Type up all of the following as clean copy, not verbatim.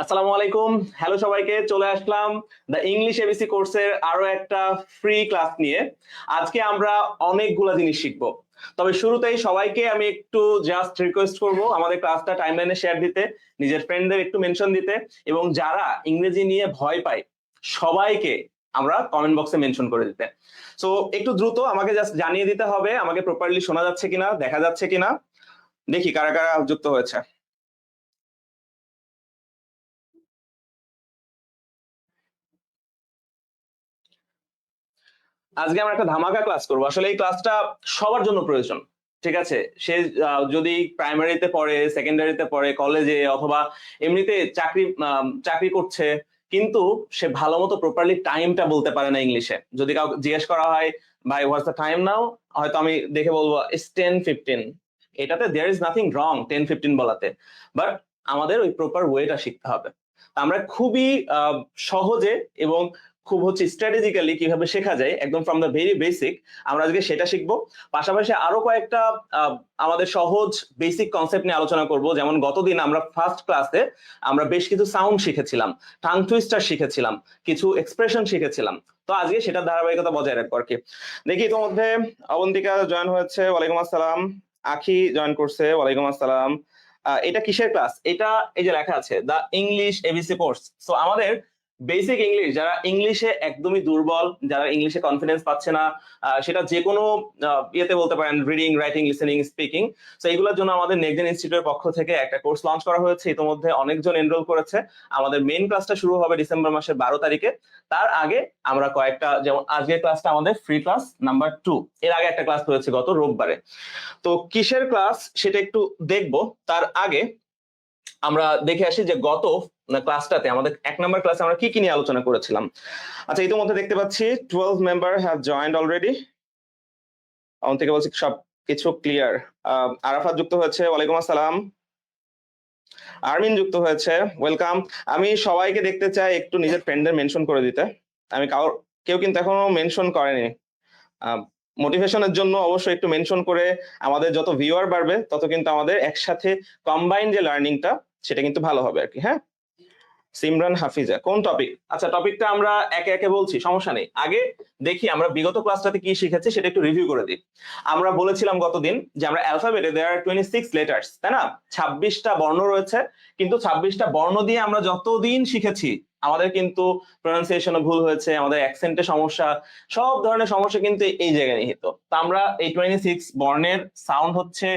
আসসালামু আলাইকুম। হ্যালো সবাইকে, চলে আসলাম দ্য ইংলিশ এবিসি কোর্সের আরো একটা ফ্রি ক্লাস নিয়ে। আজকে আমরা অনেকগুলা জিনিস শিখবো। তবে শুরুতেই সবাইকে আমি একটু জাস্ট রিকোয়েস্ট করব আমাদের ক্লাসটা টাইমলাইনে শেয়ার দিতে, নিজের ফ্রেন্ডদের একটু মেনশন দিতে, এবং যারা ইংরেজি নিয়ে ভয় পায় সবাইকে আমরা কমেন্ট বক্সে মেনশন করে দিতে। সো একটু দ্রুত আমাকে জাস্ট জানিয়ে দিতে হবে আমাকে প্রপারলি শোনা যাচ্ছে কিনা, দেখা যাচ্ছে কিনা। দেখি কারা কারা যুক্ত হয়েছে। আজকে আমরা একটা ধামাকা ক্লাস করবো। আসলে এই ক্লাসটা সবার জন্য প্রয়োজন। ঠিক আছে, সে যদি প্রাইমারিতে পড়ে, সেকেন্ডারিতে পড়ে, কলেজে, অথবা এমনিতে চাকরি করছে, কিন্তু সে ভালো মতো প্রপারলি টাইমটা বলতে পারে না ইংলিশে। যদি কাউকে জিজ্ঞেস করা হয় ভাই হোয়াটস দ্য টাইম নাও, হয়তো আমি দেখে বলবো ইটস 10:15। এটাতে দেয়ার ইজ নাথিং রং 10:15 বলাতে, বাট আমাদের ওই প্রপার ওয়েটা শিখতে হবে। আমরা খুবই সহজে এবং খুব হচ্ছে স্ট্র্যাটেজিক্যালি কিভাবে শেখা যায় একদম ফ্রম দ্য ভেরি বেসিক, আমরা আজকে সেটা শিখবো। পাশাপাশি আরো কয়েকটা আমাদের সহজ বেসিক কনসেপ্ট নিয়ে আলোচনা করব। যেমন গতদিন আমরা ফার্স্ট ক্লাসে আমরা বেশ কিছু সাউন্ড শিখেছিলাম, টাং টুইস্টার শিখেছিলাম, কিছু এক্সপ্রেশন শিখেছিলাম। তো আজকে সেটার ধারাবাহিকতা বজায় রাখবো আর কি। দেখি তোমাদের অবন্তিকা জয়েন হয়েছে, ওয়ালাইকুম আসসালাম। আখি জয়েন করছে, ওয়ালাইকুম আসসালাম। এটা কিসের ক্লাস? এটা এই যে লেখা আছে the English ABC course. So আমাদের বেসিক ইংলিশ, যারা ইংলিশে একদমই দুর্বল, যারা ইংলিশে কনফিডেন্স পাচ্ছে না, সেটা যে কোনো ইয়েতে বলতে পারেন, রিডিং, রাইটিং, লিসেনিং, স্পিকিং। তো এইগুলোর জন্য আমাদের নেক্সট জেন ইনস্টিটিউটের পক্ষ থেকে একটা কোর্স লঞ্চ করা হয়েছে। ইতিমধ্যে অনেকজন এনরোল করেছে। আমাদের মেইন ক্লাসটা শুরু হবে ডিসেম্বর মাসের 12 তারিখে। তার আগে আমরা কয়েকটা, যেমন আজকের ক্লাসটা আমাদের ফ্রি ক্লাস নাম্বার 2, এর আগে একটা ক্লাস হয়েছে গত রোববারে। তো কিসের ক্লাস সেটা একটু দেখবো। তার আগে আমরা দেখে আসি যে গত ক্লাসটাতে আমাদের 1 নম্বর ক্লাসে আমরা কি কি নিয়ে আলোচনা করেছিলাম। আচ্ছা, ইতিমধ্যে দেখতে পাচ্ছি 12 মেম্বার হ্যাভ জয়েন্ড অলরেডি। আমার থেকে বলছি সব কিছু ক্লিয়ার। আরাফাত যুক্ত হয়েছে, ওয়ালাইকুম আসসালাম। আরমিন যুক্ত হয়েছে, ওয়েলকাম। আমি সবাইকে দেখতে চাই একটু নিজের ফ্রেন্ডদের মেনশন করে দিতে। আমি কেউ কিন্তু এখনো মেনশন করেনি। মোটিভেশনের জন্য অবশ্যই একটু মেনশন করে আমাদের যত ভিউয়ার বাড়বে তত কিন্তু আমাদের একসাথে কম্বাইন যে লার্নিংটা সেটা কিন্তু ভালো হবে আর কি। হ্যাঁ, সিমরান হাফিজা কোন টপিক? আচ্ছা, টপিকটা আমরা একে একে বলছি, সমস্যা নেই। আগে দেখি আমরা বিগত ক্লাসটাতে কি শিখেছি সেটা একটু রিভিউ করে দিই। আমরা বলেছিলাম গতদিন যে আমরা অ্যালফাবেটে দেয়ার আর 26 লেটার্স, তাই না? 26টা বর্ণ রয়েছে, কিন্তু 26টা বর্ণ দিয়ে আমরা যতদিন শিখেছি আমাদের কিন্তু প্রনাউন্সিয়েশনে ভুল হয়েছে, আমাদের অ্যাকসেন্টে সমস্যা, সব ধরনের সমস্যা কিন্তু এই জায়গায় নিহিত। তো আমরা এই 26 বর্ণের সাউন্ড হচ্ছে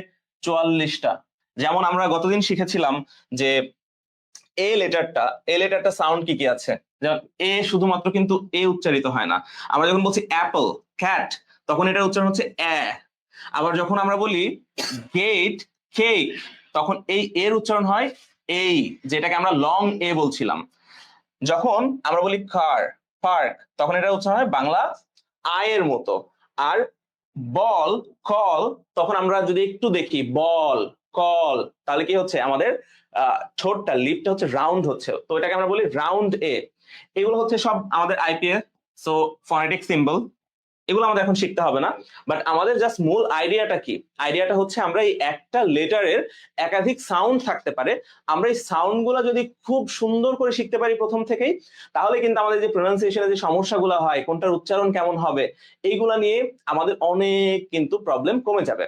44টা। যেমন আমরা গতদিন শিখেছিলাম যে এ লেটারটা সাউন্ড কি কি আছে। যেমন এ শুধুমাত্র কিন্তু এ উচ্চারিত হয় না। আমরা যখন বলছি অ্যাপল, ক্যাট, তখন এটার উচ্চারণ হচ্ছে এ। আবার যখন আমরা বলি গেট, কেক, তখন এই এর উচ্চারণ হয় এই, যেটাকে আমরা লং এ বলছিলাম। যখন আমরা বলি কার, পার্ক, তখন এটা উচ্চারণ হয় বাংলা আয়ের মতো। আর বল, কল, তখন আমরা যদি একটু দেখি বল, কল, তাহলে কি হচ্ছে আমাদের ঠোঁটটা, লিপটা হচ্ছে রাউন্ড হচ্ছে, তো এটাকে আমরা বলি রাউন্ড এ। এগুলো হচ্ছে সব আমাদের আইপিএ, সো ফনেটিক সিম্বল। এগুলো আমাদের এখন শিখতে হবে না, বাট আমাদের জাস্ট মূল আইডিয়াটা কি? আইডিয়াটা হচ্ছে আমরা এই একটা লেটারের একাধিক সাউন্ড থাকতে পারে। আমরা এই সাউন্ড গুলা যদি খুব সুন্দর করে শিখতে পারি প্রথম থেকেই, তাহলে কিন্তু আমাদের যে প্রোনাউন্সিয়েশনের যে সমস্যাগুলো হয়, কোনটার উচ্চারণ কেমন হবে, এইগুলা নিয়ে আমাদের অনেক কিন্তু প্রবলেম কমে যাবে।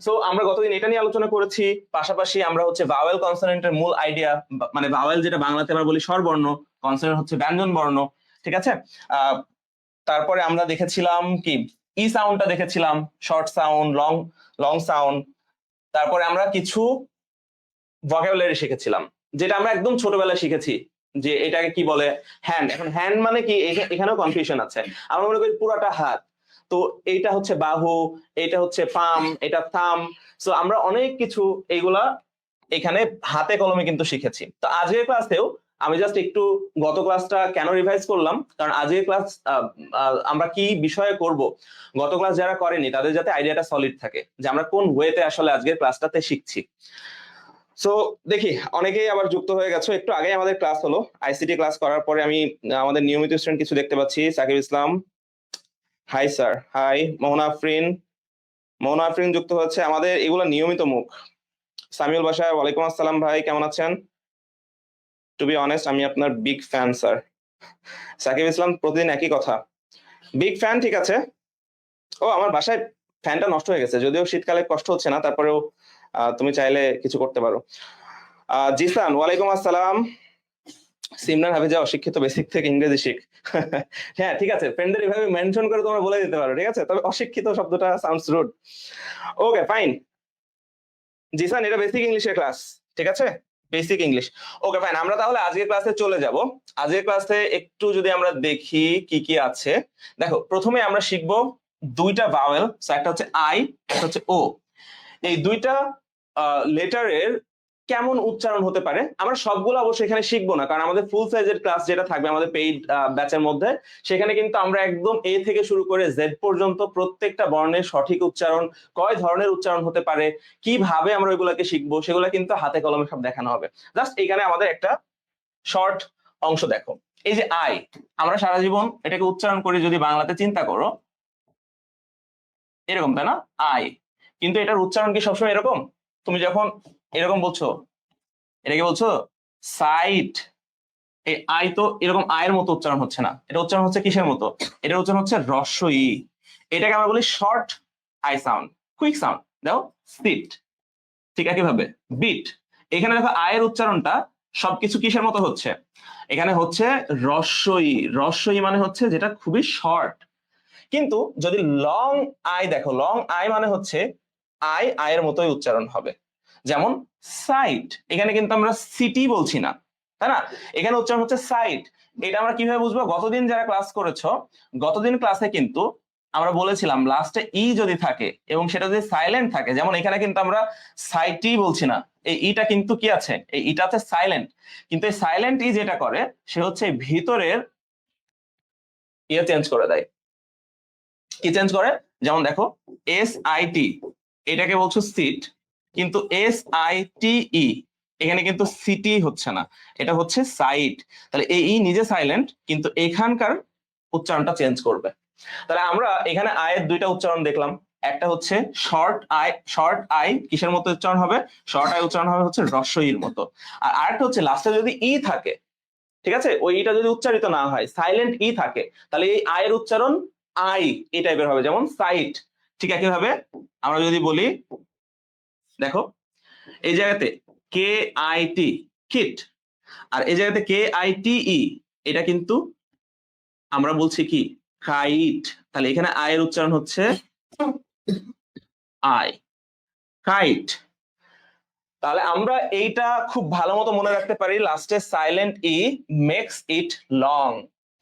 সো আমরা গতদিন এটা নিয়ে আলোচনা করেছি। পাশাপাশি আমরা হচ্ছে ভাওয়েল কনসোনেন্টের মূল আইডিয়া, মানে ভাওয়েল যেটা বাংলাতে আমরা বলি স্বরবর্ণ, কনসোনেন্ট হচ্ছে ব্যঞ্জন বর্ণ। ঠিক আছে। তারপরে আমরা দেখেছিলাম কি, ই সাউন্ডটা দেখেছিলাম, short sound, long long sound. তারপরে আমরা কিছু ভোকাবুলারি শিখেছিলাম, যেটা আমরা একদম ছোটবেলায় শিখেছি, যে এটাকে কি বলে হ্যান্ড। এখন হ্যান্ড মানে কি, এখানেও কনফিউশন আছে। আমরা মনে করি পুরাটা হাত, তো এইটা হচ্ছে বাহু, এটা হচ্ছে পাম, এটা থাম। সো আমরা অনেক কিছু এইগুলা এখানে হাতে কলমে কিন্তু শিখেছি। তো আজকের ক্লাসেও আমি জাস্ট একটু গত ক্লাসটা কেন রিভাইজ করলাম, কারণ আজকের ক্লাস আমরা কি বিষয়ে করব, গত ক্লাস যারা করেনি তাদের যাতে আইডিয়াটা সলিড থাকে যে আমরা কোন ওয়েতে আসলে আজকের ক্লাসটাতে শিখছি। সো দেখি অনেকেই আবার যুক্ত হয়ে গেছে। একটু আগে আমাদের ক্লাস হলো, আইসিটি ক্লাস করার পরে আমি আমাদের নিয়মিত স্টুডেন্ট কিছু দেখতে পাচ্ছি। সাকিব ইসলাম, হাই স্যার, হাই। মোহনা আফরিন যুক্ত হচ্ছে, আমাদের এগুলো নিয়মিত মুখ। সামিউল বাশার, ওয়ালাইকুম আসসালাম ভাই, কেমন আছেন? টু বি অনেস্ট আমি আপনার বিগ ফ্যান স্যার। সাকিব ইসলাম প্রতিদিন একই কথা। বিগ ফ্যান, ঠিক আছে। ও আমার বাসায় ফ্যানটা নষ্ট হয়ে গেছে, যদিও শীতকালে কষ্ট হচ্ছে না, তারপরেও তুমি চাইলে কিছু করতে পারো। জিসান, ওয়ালাইকুম আসসালাম। সিমরান হাফিজা, অশিক্ষিত, বেসিক থেকে ইংরেজি শিখ। হ্যাঁ ঠিক আছে, ফ্রেন্ডদের এভাবে মেনশন করে তোমরা বলে দিতে পারো, ঠিক আছে, তবে অশিক্ষিত শব্দটা sounds rude. Okay fine. Zisan, এটা বেসিক ইংলিশের ক্লাস, ঠিক আছে, বেসিক ইংলিশ। ওকে ফাইন, আমরা তাহলে আজকের ক্লাসে চলে যাব। আজকের ক্লাসে একটু যদি আমরা দেখি কি কি আছে। দেখো, প্রথমে আমরা শিখবো দুইটা ভাওয়েল, একটা হচ্ছে আই, একটা হচ্ছে ও। এই দুইটা লেটারের কেমন উচ্চারণ হতে পারে। আমরা সবগুলো অবশ্যই এখানে শিখবো না, কারণ আমাদের ফুল সাইজের ক্লাস যেটা থাকবে আমাদের পেইড ব্যাচের মধ্যে, সেখানে কিন্তু আমরা একদম এ থেকে শুরু করে জেড পর্যন্ত প্রত্যেকটা বর্ণের সঠিক উচ্চারণ, কয় ধরনের উচ্চারণ হতে পারে, কিভাবে আমরা ওইগুলোকে শিখবো, সেগুলো কিন্তু হাতে কলমে সব দেখানো হবে। জাস্ট এখানে আমাদের একটা শর্ট অংশ দেখো। এই যে আই, আমরা সারা জীবন এটাকে উচ্চারণ করি, যদি বাংলাতে চিন্তা করো এরকম, তাই না, আই। কিন্তু এটার উচ্চারণ কি সবসময় এরকম? তুমি যখন এরকম বলছো, এটাকে বলছো সাইট, এই আই তো এরকম আয়ের মতো উচ্চারণ হচ্ছে না, এটা উচ্চারণ হচ্ছে কিসের মতো? এটা উচ্চারণ হচ্ছে হ্রস্ব ই। এটাকে আমরা বলি short I sound, quick sound. দেখো সিট, ঠিক একইভাবে বিট। এখানে দেখো আয়ের উচ্চারণটা সবকিছু কিসের মতো হচ্ছে? এখানে হচ্ছে হ্রস্ব ই। হ্রস্ব ই মানে হচ্ছে যেটা খুবই শর্ট। কিন্তু যদি লং আই দেখো, লং আই মানে হচ্ছে আই আয়ের মতোই উচ্চারণ হবে। যেমন সাইট, এখানে কিন্তু আমরা সিটি বলছি না, তাই না, এখানে উচ্চারণ হচ্ছে সাইট। এটা আমরা কিভাবে বুঝবো? গতদিন যারা ক্লাস করেছো, গতদিন ক্লাসে কিন্তু আমরা বলেছিলাম লাস্টে ই যদি থাকে এবং সেটা যদি সাইলেন্ট থাকে, যেমন এখানে কিন্তু আমরা সাইটি বলছি না, এই ইটা কিন্তু কি আছে, এই ইটা আছে সাইলেন্ট। কিন্তু এই সাইলেন্ট ই যেটা করে, সে হচ্ছে ভিতরের ইয়ে চেঞ্জ করে দেয়। কি চেঞ্জ করে? যেমন দেখো এস আই টি, এটাকে বলছো সিট, কিন্তু এস আই টি ই এখানে কিন্তু সিটি হচ্ছে না, এটা হচ্ছে সাইট। তাহলে এই ই নিজে সাইলেন্ট, কিন্তু এখানকার উচ্চারণটা চেঞ্জ করবে। তাহলে আমরা এখানে আয়ের দুইটা উচ্চারণ দেখলাম। একটা হচ্ছে শর্ট আই, শর্ট আই কিসের মতো উচ্চারণ হবে? শর্ট আই উচ্চারণ হবে হচ্ছে হ্রস্ব ইর মতো। আর আরেকটা হচ্ছে লাস্টে যদি ই থাকে, ঠিক আছে, ওই ইটা যদি উচ্চারিত না হয়, সাইলেন্ট ই থাকে, তাহলে এই আয়ের উচ্চারণ আই এই টাইপের হবে, যেমন সাইট। ঠিক একইভাবে আমরা যদি বলি, দেখো এই জায়গাতে কে আই টি, কিট, আর এই জায়গাতে কে আই টি ই, এটা কিন্তু আমরা বলছি কি, কাইট। তাহলে এখানে আয়ের উচ্চারণ হচ্ছে আই, কাইট। তাহলে আমরা এইটা খুব ভালো মতো মনে রাখতে পারি, লাস্টে silent e makes it long.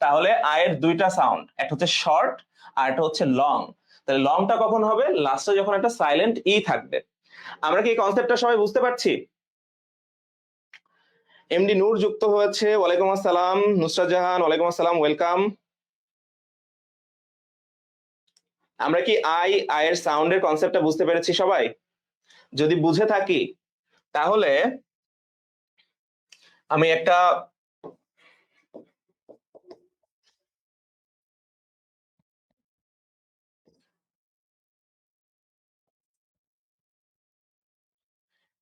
তাহলে আয়ের দুইটা সাউন্ড, একটা হচ্ছে শর্ট আর একটা হচ্ছে লং। তাহলে লংটা কখন হবে? লাস্টে যখন একটা সাইলেন্ট ই থাকবে। আমরা কি এই কনসেপ্টটা সবাই বুঝতে পারছি? এমডি নূর যুক্ত হয়েছে, ওয়ালাইকুম আসসালাম। নুসরাত জাহান, ওয়ালাইকুম আসসালাম, ওয়েলকাম। আমরা কি আয়ের সাউন্ডের কনসেপ্টটা বুঝতে পেরেছি সবাই? যদি বুঝে থাকি তাহলে আমি একটা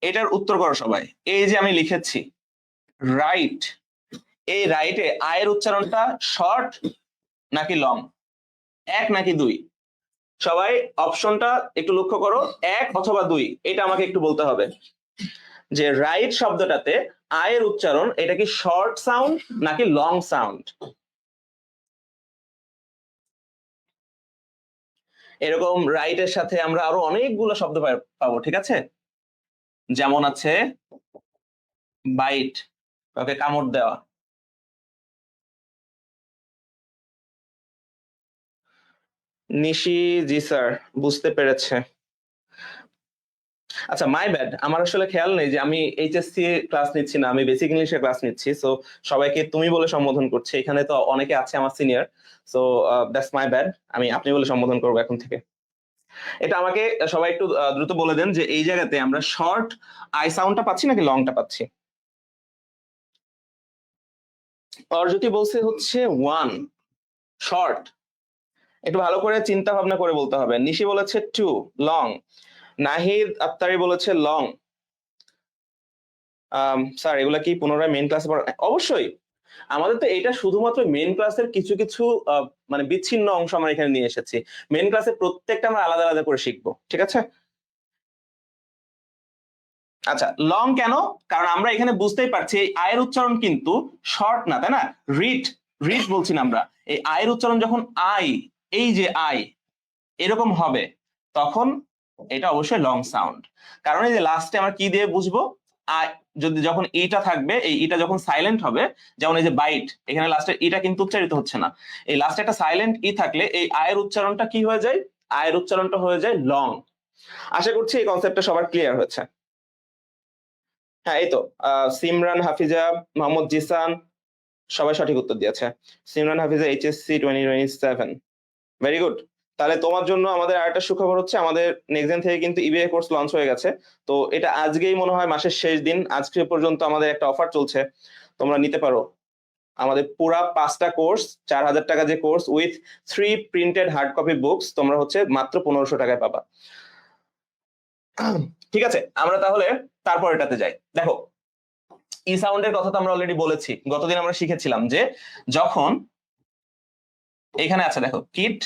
এটার উত্তর করো সবাই। এই যে আমি লিখেছি রাইট, এই রাইটে আয়ের উচ্চারণটা শর্ট নাকি লং, এক নাকি দুই? সবাই অপশনটা একটু লক্ষ্য করো, এক অথবা দুই, এটা আমাকে একটু বলতে হবে যে রাইট শব্দটাতে আয়ের উচ্চারণ এটা কি শর্ট সাউন্ড নাকি লং সাউন্ড। এরকম রাইটের সাথে আমরা আরো অনেকগুলো শব্দ পাবো, ঠিক আছে, যেমন আছে বাইট, ওকে কামড় দেওয়া। নিশি, জি স্যার, বুঝতে পেরেছে। আচ্ছা মাই ব্যাড, আমার আসলে খেয়াল নেই যে আমি এইচএসসি ক্লাস নিচ্ছি না, আমি বেসিক ইংলিশে ক্লাস নিচ্ছি। সো সবাইকে তুমি বলে সম্বোধন করছি, এখানে তো অনেকে আছে আমার senior. So that's my bad, আমি আপনি বলে সম্বোধন করবো এখন থেকে। এটা আমাকে সবাই একটু দ্রুত বলে দেন যে এই জায়গাতে আমরা শর্ট আই সাউন্ডটা পাচ্ছি নাকি লংটা পাচ্ছি। অর্জতি বলছে হচ্ছে ওয়ান, শর্ট। একটু ভালো করে চিন্তা ভাবনা করে বলতে হবে। নিশি বলেছে টু, লং। নাহিদ আত্তারি বলেছে লং। স্যার এগুলা কি পুনরায় মেইন ক্লাসে পড়া? অবশ্যই, আমাদের তো এটা শুধুমাত্র মেইন ক্লাসের কিছু কিছু মানে বিচ্ছিন্ন অংশ আমরা এখানে নিয়ে এসেছি। মেইন ক্লাসে প্রত্যেকটা আমরা আলাদা আলাদা করে শিখবো, ঠিক আছে? আচ্ছা, লং কেন? কারণ আমরা এখানে বুঝতেই পারছি এই আয়ের উচ্চারণ কিন্তু শর্ট না, তাই না? রিড, রিড বলছি না আমরা। এই আয়ের উচ্চারণ যখন আই, এই যে আই এরকম হবে, তখন এটা অবশ্যই লং সাউন্ড। কারণ এই যে লাস্টে আমরা কি দিয়ে বুঝবো? আই, যদি যখন ইটা থাকবে, এই ইটা যখন সাইলেন্ট হবে, যেমন এই যে বাইট, এখানে লাস্টে ইটা কিন্তু উচ্চারিত হচ্ছে না, এই লাস্টে একটা সাইলেন্ট ই থাকলে এই আয়ের উচ্চারণটা কি হয়ে যায়? আয়ের উচ্চারণটা হয়ে যায় লং। আশা করছি এই কনসেপ্টটা সবার ক্লিয়ার হয়েছে। হ্যাঁ, এই তো সিমরান হাফিজা, মোহাম্মদ জিসান সবাই সঠিক উত্তর দিয়েছে। Simran Hafiza HSC 2027, very good. তাহলে তোমার জন্য আমাদের আরেকটা সুখবর হচ্ছে, আমাদের নেক্সট থেকে কিন্তু ইবিএ কোর্স লঞ্চ হয়ে গেছে। তো এটা আজকেই মনে হয় মাসের শেষ দিন, আজকে পর্যন্ত আমাদের একটা অফার চলছে, তোমরা নিতে পারো। আমাদের পুরা 5টা কোর্স, 4000 টাকা যে course with 3 printed hard copy books, তোমরা হচ্ছে মাত্র 1500 টাকায় পাবা। ঠিক আছে, আমরা তাহলে তারপর এটাতে যাই। দেখো, ই সাউন্ডের কথা তো আমরা অলরেডি বলেছি, গতদিন আমরা শিখেছিলাম যে যখন এখানে আছে দেখো কিট,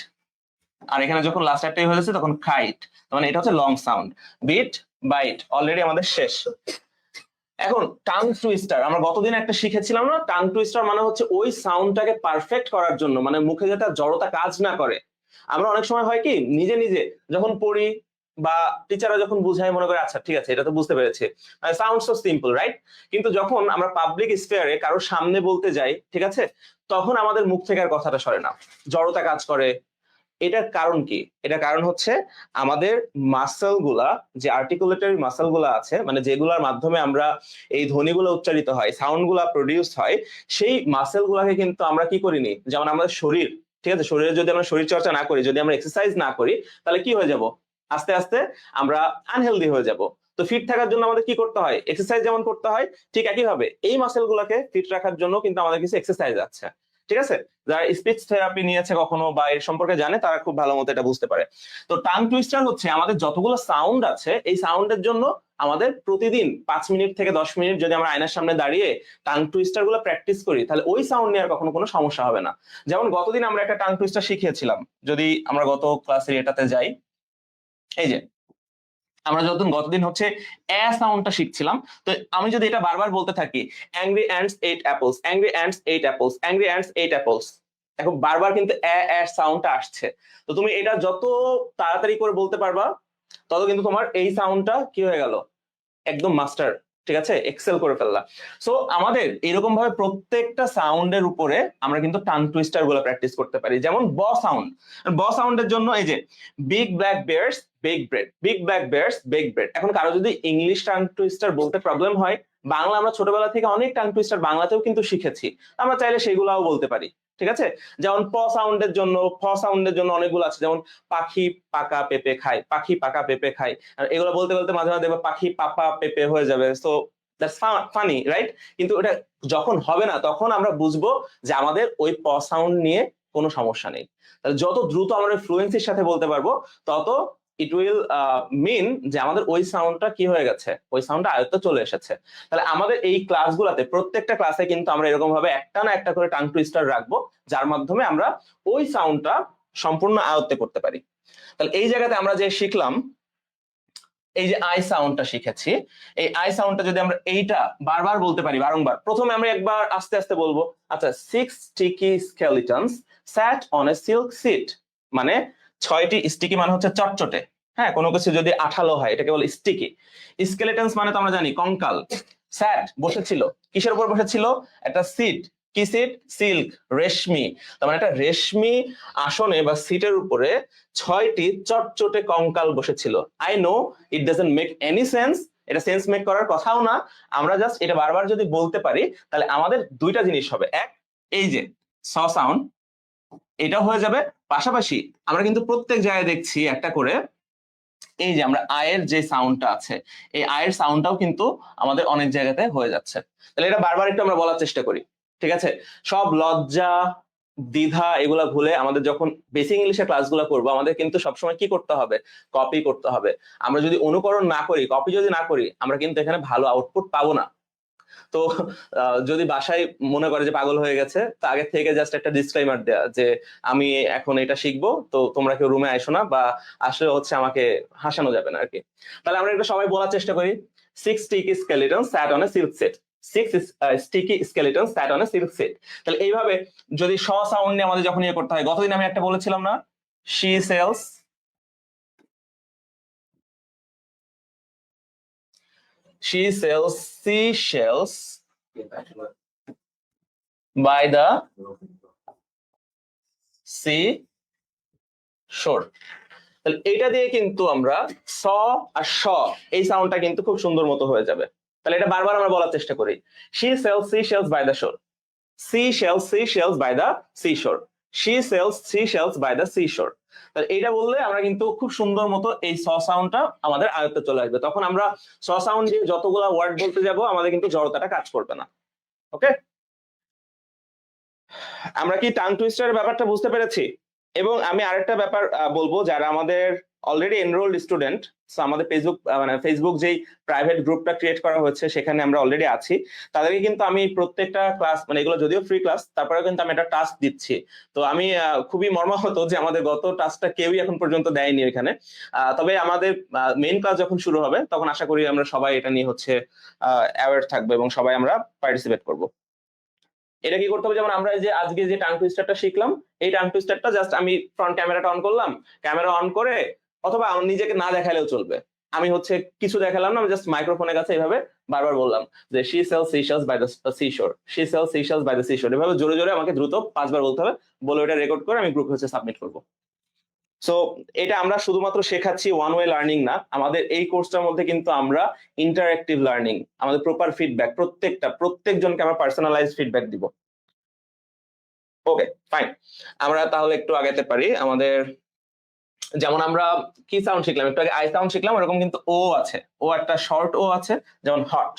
আর এখানে যখন লাস্ট একটাই হয়ে যাচ্ছে তখন খাইট, মানে এটা হচ্ছে long sound. Bit, bite already আমাদের শেষ। এখন টাং টুইস্টার, আমরা গতদিন একটা শিখেছিলাম না? টাং টুইস্টার মানে হচ্ছে ওই সাউন্ডটাকে পারফেক্ট করার জন্য, মানে মুখে যেটা জড়তা কাজ না করে। আমরা অনেক সময় হয় কি, নিজে নিজে যখন পড়ি বা টিচাররা যখন বুঝায়, মনে করে আচ্ছা ঠিক আছে এটা তো বুঝতে পেরেছি, সাউন্ড সো সিম্পল, রাইট? কিন্তু যখন আমরা পাবলিক স্পেয়ারে কারোর সামনে বলতে যাই, ঠিক আছে, তখন আমাদের মুখ থেকে আর কথাটা সরে না, জড়তা কাজ করে। এটার কারণ কি? এটার কারণ হচ্ছে আমাদের মাসল গুলা, যে আর্টিকুলেটরি মাসল গুলা আছে, মানে যেগুলোর মাধ্যমে আমরা এই ধ্বনিগুলো উচ্চারিত হয়, সাউন্ড গুলা প্রডিউস হয়, সেই মাসেল গুলাকে কিন্তু আমরা কি করিনি। যেমন আমাদের শরীর, ঠিক আছে, শরীরে যদি আমরা শরীর চর্চা না করি, যদি আমরা এক্সারসাইজ না করি, তাহলে কি হয়ে যাব? আস্তে আস্তে আমরা আনহেলদি হয়ে যাব। তো ফিট থাকার জন্য আমাদের কি করতে হয়? এক্সারসাইজ যেমন করতে হয়, ঠিক একইভাবে এই মাসেল গুলাকে ফিট রাখার জন্য কিন্তু আমাদের কিছু এক্সারসাইজ আছে, ঠিক আছে? যারা স্পিচ থেরাপি নিয়েছে কখনো বা এর সম্পর্কে জানে, তারা খুব ভালো মতো এটা বুঝতে পারে। তো টাং টুইস্টার হচ্ছে আমাদের যতগুলো সাউন্ড আছে, এই সাউন্ডের জন্য আমাদের প্রতিদিন 5 মিনিট থেকে 10 মিনিট যদি আমরা আয়নার সামনে দাঁড়িয়ে টাং টুইস্টার গুলো প্র্যাকটিস করি, তাহলে ওই সাউন্ড নিয়ে আর কখনো কোনো সমস্যা হবে না। যেমন গতদিন আমরা একটা টাং টুইস্টার শিখিয়েছিলাম, যদি আমরা গত ক্লাসের এটাতে যাই, এই যে আমরা যতদিন গতদিন হচ্ছে এ সাউন্ডটা শিখছিলাম, তো আমি যদি এটা বারবার বলতে থাকি, angry ants 8 apples, angry ants 8 apples, angry ants 8 apples, এখন বারবার কিন্তু এ সাউন্ডটা আসছে। তো তুমি এটা যত তাড়াতাড়ি করে বলতে পারবা, তত কিন্তু তোমার এই সাউন্ডটা কি হয়ে গেল, একদম মাস্টার, ঠিক আছে, এক্সেল করে ফেললা। সো আমাদের এরকম ভাবে প্রত্যেকটা সাউন্ডের উপরে আমরা কিন্তু টাং টুইস্টার গুলো প্র্যাকটিস করতে পারি। যেমন ব সাউন্ড, ব সাউন্ডের জন্য এই যে big black bears bake bread, big black bears bake bread. এখন কারো যদি ইংলিশ টাং টুইস্টার বলতে প্রবলেম হয়, বাংলা আমরা ছোটবেলা থেকে অনেক টাং টুইস্টার বাংলাতেও কিন্তু শিখেছি, আমরা চাইলে সেগুলাও বলতে পারি, ঠিক আছে? যেমন প সাউন্ডের জন্য, ফ সাউন্ডের জন্য অনেকগুলো আছে, যেমন পাখি পাকা পেঁপে খায়, পাখি পাকা পেঁপে খায়। আর এগুলো বলতে বলতে মাঝে মাঝে দেখবে পাখি পাপা পেঁপে হয়ে যাবে। So that's funny, right? কিন্তু এটা যখন হবে না, তখন আমরা বুঝবো যে আমাদের ওই প সাউন্ড নিয়ে কোনো সমস্যা নেই। তাহলে যত দ্রুত আমরা ফ্লুয়েন্সির সাথে বলতে পারবো, তত ইট উইল মিন যে আমাদের ওই সাউন্ডটা কি হয়ে গেছে, ওই সাউন্ডটা আয়ত্তে চলে এসেছে। তাহলে আমাদের এই ক্লাসগুলোতে প্রত্যেকটা ক্লাসে কিন্তু আমরা এরকম ভাবে একটা না একটা করে টাং টুইস্টার রাখবো, যার মাধ্যমে আমরা ওই সাউন্ডটা সম্পূর্ণ আয়ত্তে করতে পারি। তাহলে এই জায়গাতে আমরা যে শিখলাম, এই যে আই সাউন্ডটা শিখেছি, এই আই সাউন্ডটা যদি আমরা এইটা বারবার বলতে পারি, বারংবার, প্রথমে আমরা একবার আস্তে আস্তে বলবো, আচ্ছা 6 sticky skeletons sat on a silk seat, মানে 6টি স্টিকি মানে হচ্ছে চটচটে, হ্যাঁ, কোনো কিছু যদি আঠালো হয় এটাকে বলে স্টিকি। স্কেলেটনস মানে তো আমরা জানি কঙ্কাল। স্যাট বসেছিল, কিসের উপর বসেছিল? একটা সিট, কি সিট? সিল্ক, রেশমি। তার মানে একটা রেশমি আসনে বা সিটের উপরে 6টি চটচটে কঙ্কাল বসেছিল। I know it doesn't make any sense, এটা সেন্স মেক করার কথাও না, আমরা জাস্ট এটা বারবার যদি বলতে পারি, তাহলে আমাদের দুইটা জিনিস হবে। এক, এই যে স সাউন্ড, এটা হয়ে যাবে, পাশাপাশি আমরা কিন্তু প্রত্যেক জায়গায় দেখছি একটা করে, এই যে আমরা আয়ের যে সাউন্ডটা আছে, এই আয়ের সাউন্ডটাও কিন্তু আমাদের অনেক জায়গাতে হয়ে যাচ্ছে। তাহলে এটা বারবার একটু আমরা বলার চেষ্টা করি, ঠিক আছে? সব লজ্জা দ্বিধা এগুলা ভুলে আমাদের যখন বেসিক ইংলিশের ক্লাসগুলো করবো, আমাদের কিন্তু সবসময় কি করতে হবে? কপি করতে হবে। আমরা যদি অনুকরণ না করি, কপি যদি না করি, আমরা কিন্তু এখানে ভালো আউটপুট পাবো না। তো যদি বাসায় মনে করে যে পাগল হয়ে গেছে, তো আগে থেকে জাস্ট একটা ডিসক্লেমার দেয়া যে আমি এখন এটা শিখবো, তো তোমরা কেউ রুমে আইসো না, বা আসলে হচ্ছে আমাকে হাসানো যাবে না আর কি। তাহলে আমরা এটা সবাই বলার চেষ্টা করি, 6 sticky skeletons sat on a silk set, 6 sticky skeletons sat on a silk set। তাহলে এইভাবে যদি স সাউন্ড নিয়ে আমাদের যখন ইয়ে করতে হয়, গতদিন আমি একটা বলেছিলাম না, she sells seashells by the sea shore। তাহলে এটা দিয়ে কিন্তু আমরা স আর শ এই সাউন্ডটা কিন্তু খুব সুন্দর মতো হয়ে যাবে। তাহলে এটা বারবার আমরা বলার চেষ্টা করি, she sells seashells by the shore, seashells by the seashore, she sells seashells by the seashore। তাহলে এটা বললে আমরা কিন্তু খুব সুন্দর মতো এই স সাউন্ডটা আমাদের আয়ত্তে চলে আসবে। তখন আমরা স সাউন্ড দিয়ে যতগুলা ওয়ার্ড বলতে যাব আমাদের কিন্তু জড়তাটা কাজ করবে না। ওকে, আমরা কি টাং টুইস্টারের ব্যাপারটা বুঝতে পেরেছি? এবং আমি আরেকটা ব্যাপার বলবো, যারা আমাদের অলরেডি এনরোল্ড স্টুডেন্ট, আমাদের ফেসবুক যেই প্রাইভেট গ্রুপটা ক্রিয়েট করা হয়েছে সেখানে আমরা অলরেডি আছি, তাদেরকে কিন্তু আমি প্রত্যেকটা ক্লাস, এগুলো যদিও ফ্রি ক্লাস, তারপরেও কিন্তু আমি একটা টাস্ক দিচ্ছি। তো আমি খুবই মর্মাহত যে আমাদের গত টাস্কটা কেউই এখন পর্যন্ত দেয়নি এখানে। তবে আমাদের মেইন ক্লাস যখন শুরু হবে তখন আশা করি আমরা সবাই এটা নিয়ে হচ্ছে অ্যাওয়্যার থাকবো এবং সবাই আমরা পার্টিসিপেট করবো। এটা কি করতে হবে, যেমন আমরা যে আজকে যে টাং টুইস্টারটা শিখলাম, এই টাং টুইস্টারটা জাস্ট আমি ফ্রন্ট ক্যামেরাটা অন করলাম, ক্যামেরা অন করে, অথবা নিজেকে না দেখালেও চলবে, আমি হচ্ছে কিছু দেখালাম না, আমি জাস্ট মাইক্রোফোনের কাছে এইভাবে বারবার বললাম যে she sells seashells by the seashore, she sells seashells by the seashore। এভাবে জোরে জোরে আমাকে দ্রুত 5 বার বলতে হবে, বলে ওটা রেকর্ড করে আমি গ্রুপে হচ্ছে সাবমিট করব। সো এটা আমরা শুধুমাত্র শেখাচ্ছি, ওয়ান ওয়ে লার্নিং না, আমাদের এই কোর্সটার মধ্যে কিন্তু আমরা ইন্টারঅ্যাক্টিভ লার্নিং, আমাদের প্রপার ফিডব্যাক, প্রত্যেকজনকে আমরা পার্সোনালাইজড ফিডব্যাক দিব। ওকে ফাইন, আমরা তাহলে একটু আগাতে পারি। আমাদের যেমন আমরা কি সাউন্ড শিখলাম, একটু আগে আই সাউন্ড শিখলাম, এরকম কিন্তু ও আছে, ও একটা শর্ট ও আছে, যেমন হট,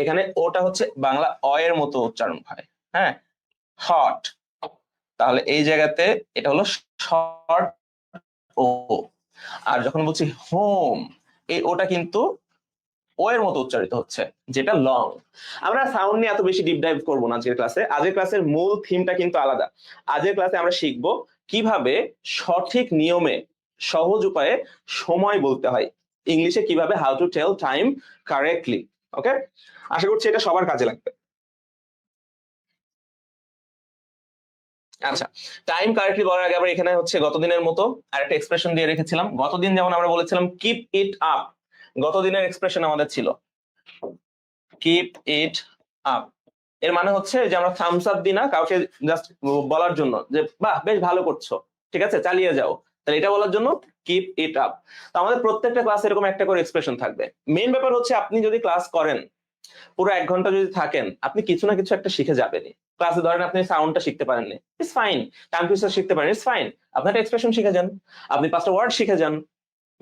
এখানে ওটা হচ্ছে বাংলা অ এর মতো উচ্চারণ হয়, হ্যাঁ, হট। তাহলে এই জায়গাতে এটা হলো শর্ট ও। আর যখন বলছি হোম, এই ওটা কিন্তু ও এর মতো উচ্চারিত হচ্ছে, যেটা লং। আমরা সাউন্ড নিয়ে এত বেশি ডিপ ডাইভ করবো না আজকের ক্লাসে, আজকের ক্লাসের মূল থিমটা কিন্তু আলাদা। আজকের ক্লাসে আমরা শিখবো কিভাবে সঠিক নিয়মে সহজ উপায়ে সময় বলতে হয়, ইংলিশে কিভাবে how to tell time correctly. Okay, আশা করছি এটা সবার কাজে লাগবে। আচ্ছা, টাইম কারেক্টলি বলার আগে আবার এখানে হচ্ছে গতদিনের মতো আরেকটা এক্সপ্রেশন দিয়ে রেখেছিলাম। গতদিন যেমন আমরা বলেছিলাম কিপ ইট আপ, গতদিনের এক্সপ্রেশন আমাদের ছিল কিপ ইট আপ। এর মানে হচ্ছে যে আমরা থামস আপ দিই না কাউকে জাস্ট বলার জন্য যে বাহ বেশ ভালো করছো, ঠিক আছে চালিয়ে যাও, তাহলে এটা বলার জন্য কিপ ইট আপ। তো আমাদের প্রত্যেকটা ক্লাসে এরকম একটা করে এক্সপ্রেশন থাকবে। মেইন ব্যাপার হচ্ছে আপনি যদি ক্লাস করেন পুরো 1 ঘন্টা যদি থাকেন, আপনি কিছু না কিছু একটা শিখে যাবেনই। ক্লাসে ধরেন আপনি সাউন্ডটা শিখতে পারেননি, ইটস ফাইন, টাং টুইস্টার শিখতে পারেন, ইটস ফাইন, আপনি একটা এক্সপ্রেশন শিখে যান, আপনি 5টা ওয়ার্ড শিখে যান।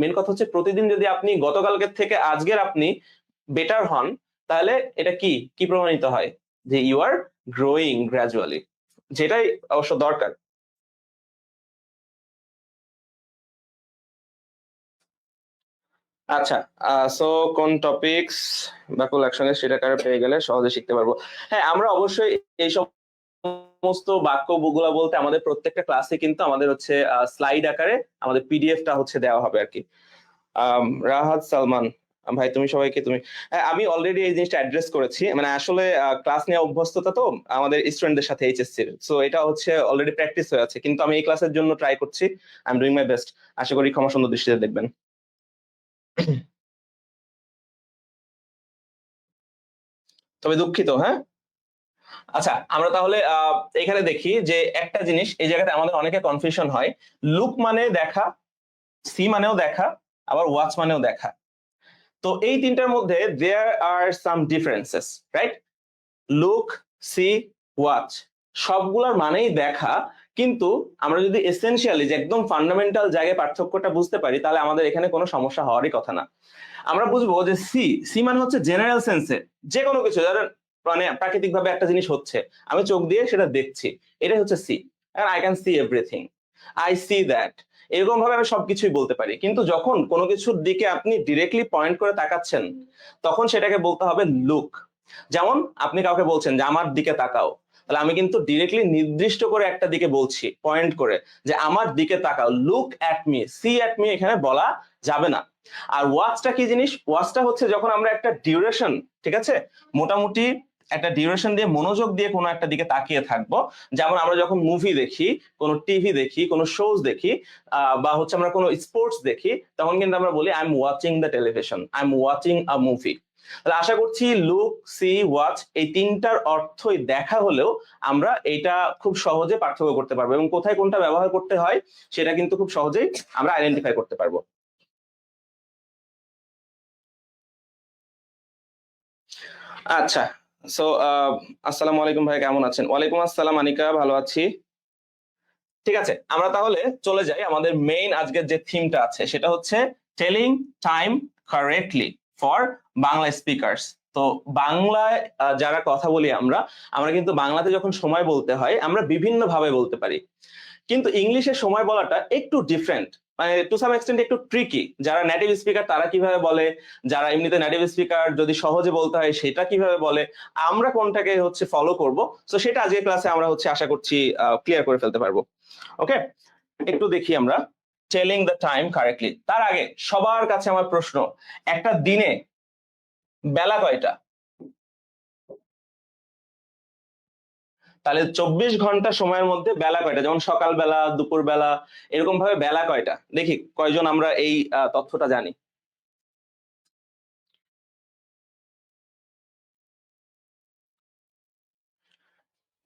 মেইন কথা হচ্ছে প্রতিদিন যদি আপনি গতকালকের থেকে আজকের আপনি বেটার হন, তাহলে এটা কি কি প্রমাণিত হয় যে ইউ আর গ্রোয়িং গ্র্যাজুয়ালি, যেটাই অবশ্য দরকার। আচ্ছা, সো কোন টপিকস ব্যাপক একসঙ্গে সেটা কারে পেয়ে গেলে সহজে শিখতে পারবো। হ্যাঁ, আমরা অবশ্যই এই সমস্ত বাক্য গুলা বলতে আমাদের প্রত্যেকটা ক্লাসে কিন্তু আমাদের হচ্ছে স্লাইড আকারে আমাদের পিডিএফটা হচ্ছে দেওয়া হবে আর কি। রাহাত সালমান ভাই, তুমি সবাইকে তুমি, হ্যাঁ আমি অলরেডি এই জিনিসটা অ্যাড্রেস করেছি, আসলে ক্লাস নিয়ে অভ্যস্ততা তো আমাদের স্টুডেন্টদের সাথে এইচএসসি, সো এটা হচ্ছে অলরেডি প্র্যাকটিস হয়ে আছে, কিন্তু আমি এই ক্লাসের জন্য ট্রাই করছি, I am doing my best, আশা করি ক্ষমা সুন্দর দৃষ্টিতে দেখবেন। তবে দুঃখিত, হ্যাঁ। আচ্ছা, আমরা তাহলে এখানে দেখি যে একটা জিনিস এই জায়গাতে আমাদের অনেকে কনফিউশন হয়, লুক মানে দেখা, সি মানেও দেখা, আবার ওয়াচ মানেও দেখা। তো এই তিনটার মধ্যে there are some differences, right? Look, see, watch সবগুলোর মানেই দেখা, কিন্তু আমরা যদি এসেনশিয়ালি যে একদম ফান্ডামেন্টাল জায়গায় পার্থক্যটা বুঝতে পারি, তাহলে আমাদের এখানে কোনো সমস্যা হওয়ারই কথা না। আমরা বুঝবো যে সি, সি মানে হচ্ছে জেনারেল সেন্সে যে কোনো কিছু, ধরেন প্রাকৃতিক ভাবে একটা জিনিস হচ্ছে, আমি চোখ দিয়ে সেটা দেখছি, এটাই হচ্ছে see, I can see everything, I see that, এরকম ভাবে আমি সবকিছুই বলতে পারি। কিন্তু যখন কোনো কিছুর দিকে আপনি ডিরেক্টলি পয়েন্ট করে তাকাচ্ছেন, তখন সেটাকে বলতে হবে লুক। যেমন আপনি কাউকে বলছেন যে আমার দিকে তাকাও, তাহলে আমি কিন্তু ডিরেক্টলি নির্দিষ্ট করে একটা দিকে বলছি, পয়েন্ট করে যে আমার দিকে তাকাও, look at me, see at me এখানে বলা যাবে না। আর ওয়াচটা কি জিনিস? ওয়াচটা হচ্ছে যখন আমরা একটা ডিউরেশন, ঠিক আছে, মোটামুটি একটা ডিউরেশন দিয়ে মনোযোগ দিয়ে কোনো একটা দিকে তাকিয়ে থাকবো। যেমন আমরা যখন মুভি দেখি, কোনো টিভি দেখি, কোনো শোজ দেখি, বা হচ্ছে আমরা কোনো স্পোর্টস দেখি, তখন কিন্তু আমরা বলি I am watching the television, I am watching a movie. তাহলে আশা করছি লুক, সি, ওয়াচ এই তিনটার অর্থই দেখা হলেও আমরা এটা খুব সহজে পার্থক্য করতে পারবো, এবং কোথায় কোনটা ব্যবহার করতে হয় সেটা কিন্তু খুব সহজেই আমরা আইডেন্টিফাই করতে পারবো। আচ্ছা, সো আসসালামু আলাইকুম ভাই, কেমন আছেন? ওয়ালাইকুম আসসালাম আনিকা, ভালো আছি। ঠিক আছে, আমরা তাহলে চলে যাই আমাদের মেইন আজকের যে থিমটা আছে, সেটা হচ্ছে telling time correctly for Bangla speakers. তো বাংলায় যারা কথা বলি আমরা আমরা কিন্তু বাংলাতে যখন সময় বলতে হয় আমরা বিভিন্ন ভাবে বলতে পারি, কিন্তু ইংলিশে সময় বলাটা একটু ডিফারেন্ট, মানে টু সাম এক্সটেন্ট একটু ট্রিকি। যারা নেটিভ স্পিকার তারা কিভাবে বলে, যারা এমনিতে নেটিভ স্পিকার যদি সহজে বলতে হয় সেটা কিভাবে বলে, আমরা কোনটাকে হচ্ছে ফলো করব, তো সেটা আজকের ক্লাসে আমরা হচ্ছে আশা করছি ক্লিয়ার করে ফেলতে পারবো। ওকে, একটু দেখি আমরা টেলিং দ্য টাইম কারেক্টলি। তার আগে সবার কাছে আমার প্রশ্ন, একটা দিনে বেলা কয়টা? তাহলে 24 ঘন্টা সময়ের মধ্যে বেলা কয়টা? যেমন সকাল বেলা, দুপুর বেলা, এরকম ভাবে বেলা কয়টা? দেখি কয়জন আমরা এই তথ্যটা জানি।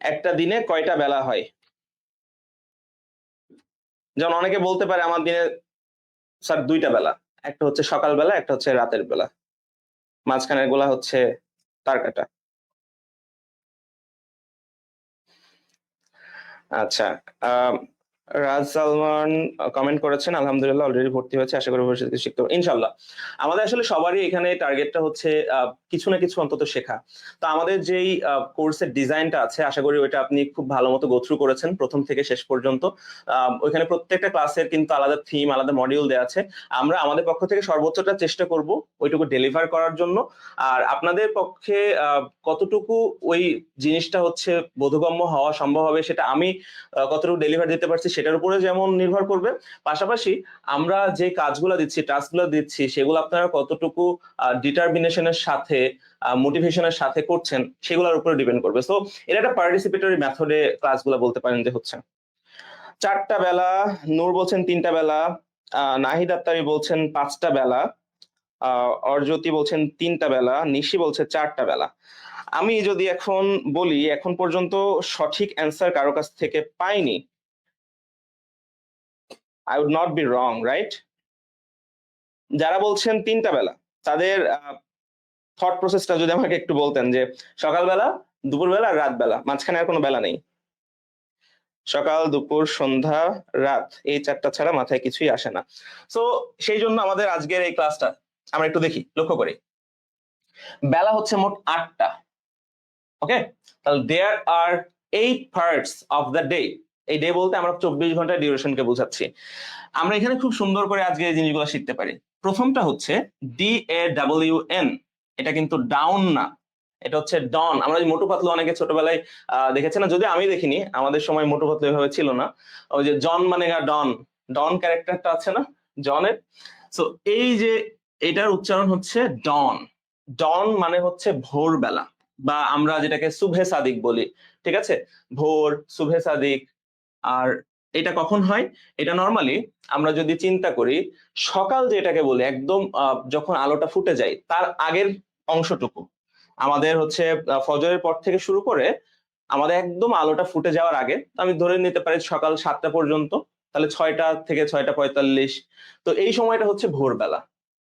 একটা দিনে কয়টা বেলা হয়? যেমন অনেকে বলতে পারে আমার দিনে স্যার দুইটা বেলা, একটা হচ্ছে সকাল বেলা, একটা হচ্ছে রাতের বেলা, মাঝখানের গুলা হচ্ছে তার কাটা। আচ্ছা, আহ, রাজ সালমান কমেন্ট করেছেন আলহামদুলিল্লাহ অলরেডি ভর্তি হয়েছে, আশা করি ভবিষ্যতে শিখতে পারবো ইনশাল্লাহ। আমাদের আসলে সবারই এখানে টার্গেটটা হচ্ছে কিছু না কিছু অন্তত শেখা। তো আমাদের যেই কোর্সের ডিজাইনটা আছে আশা করি ওইটা আপনি খুব ভালো মতো গো থ্রু করেছেন প্রথম থেকে শেষ পর্যন্ত। ওইখানে প্রত্যেকটা ক্লাসের কিন্তু আলাদা থিম, আলাদা মডিউল দেওয়া আছে। আমরা আমাদের পক্ষ থেকে সর্বোচ্চটা চেষ্টা করব ওইটুকু ডেলিভার করার জন্য। আর আপনাদের পক্ষে কতটুকু ওই জিনিসটা হচ্ছে বোধগম্য হওয়া সম্ভব হবে সেটা আমি কতটুকু ডেলিভার দিতে পারছি সেটার উপরে যেমন নির্ভর করবে, পাশাপাশি আমরা যে কাজগুলো দিচ্ছি, টাস্কগুলো দিচ্ছি, সেগুলো আপনারা কতটুকু ডিটারমিনেশনের সাথে, মোটিভেশনের সাথে করছেন সেগুলোর উপরে ডিপেন্ড করবে। সো এটা একটা পার্টিসিপেটরি মেথডে ক্লাসগুলো বলতে পারেন যে হচ্ছে। 4টা বেলা, নূর বলছেন 3টা বেলা, নাহিদ আত্তারি বলছেন 5টা বেলা, অর্জতি বলছেন 3টা বেলা, নিশি বলছে 4টা বেলা। আমি যদি এখন বলি এখন পর্যন্ত সঠিক অ্যান্সার কারো কাছ থেকে পাইনি, I would not be wrong, right? যারা বলছেন 3টা বেলা তাদের থট প্রসেসটা যদি আমাকে একটু বলতেন, যে সকালবেলা, দুপুরবেলা আর রাত বেলা, মাঝখানে আর কোনো বেলা নেই। সকাল, দুপুর, সন্ধ্যা, রাত, এই 4টা ছাড়া মাথায় কিছুই আসে না। সো সেই জন্য আমাদের আজকের এই ক্লাসটা আমরা একটু দেখি, লক্ষ্য করি। বেলা হচ্ছে মোট 8টা। ওকে, তাহলে দেয়ার আর 8 পার্টস অফ দ্য ডে। এই ডে বলতে আমরা 24 ঘন্টার ডিউরেশনকে বোঝাচ্ছি। আমরা এখানে খুব সুন্দর করে আজকে এই জিনিসগুলো শিখতে পারি। প্রথমটা হচ্ছে DAWN, এটা কিন্তু ডাউন না, এটা হচ্ছে ডন। আমরা মোটু পাতলু অনেকে ছোটবেলায় দেখেছি না, যদি আমি দেখিনি, আমাদের সময় মোটু পাতলু এভাবে ছিল না। ওই যে জন মানে ডন, ডন ক্যারেক্টারটা আছে না জনের, সো এই যে এটার উচ্চারণ হচ্ছে ডন। ডন মানে হচ্ছে ভোরবেলা, বা আমরা যেটাকে সুবহে সাদিক বলি, ঠিক আছে, ভোর, সুবহে সাদিক। আর এটা কখন হয়? এটা নর্মালি আমরা যদি চিন্তা করি, সকাল যেটাকে বলি একদম যখন আলোটা ফুটে যায় তার আগের অংশটুকু আমাদের হচ্ছে ফজরের পর থেকে শুরু করে আমাদের একদম আলোটা ফুটে যাওয়ার আগে, আমি ধরে নিতে পারি সকাল 7টা পর্যন্ত, তাহলে 6টা থেকে 6টা 45। তো এই সময়টা হচ্ছে ভোরবেলা।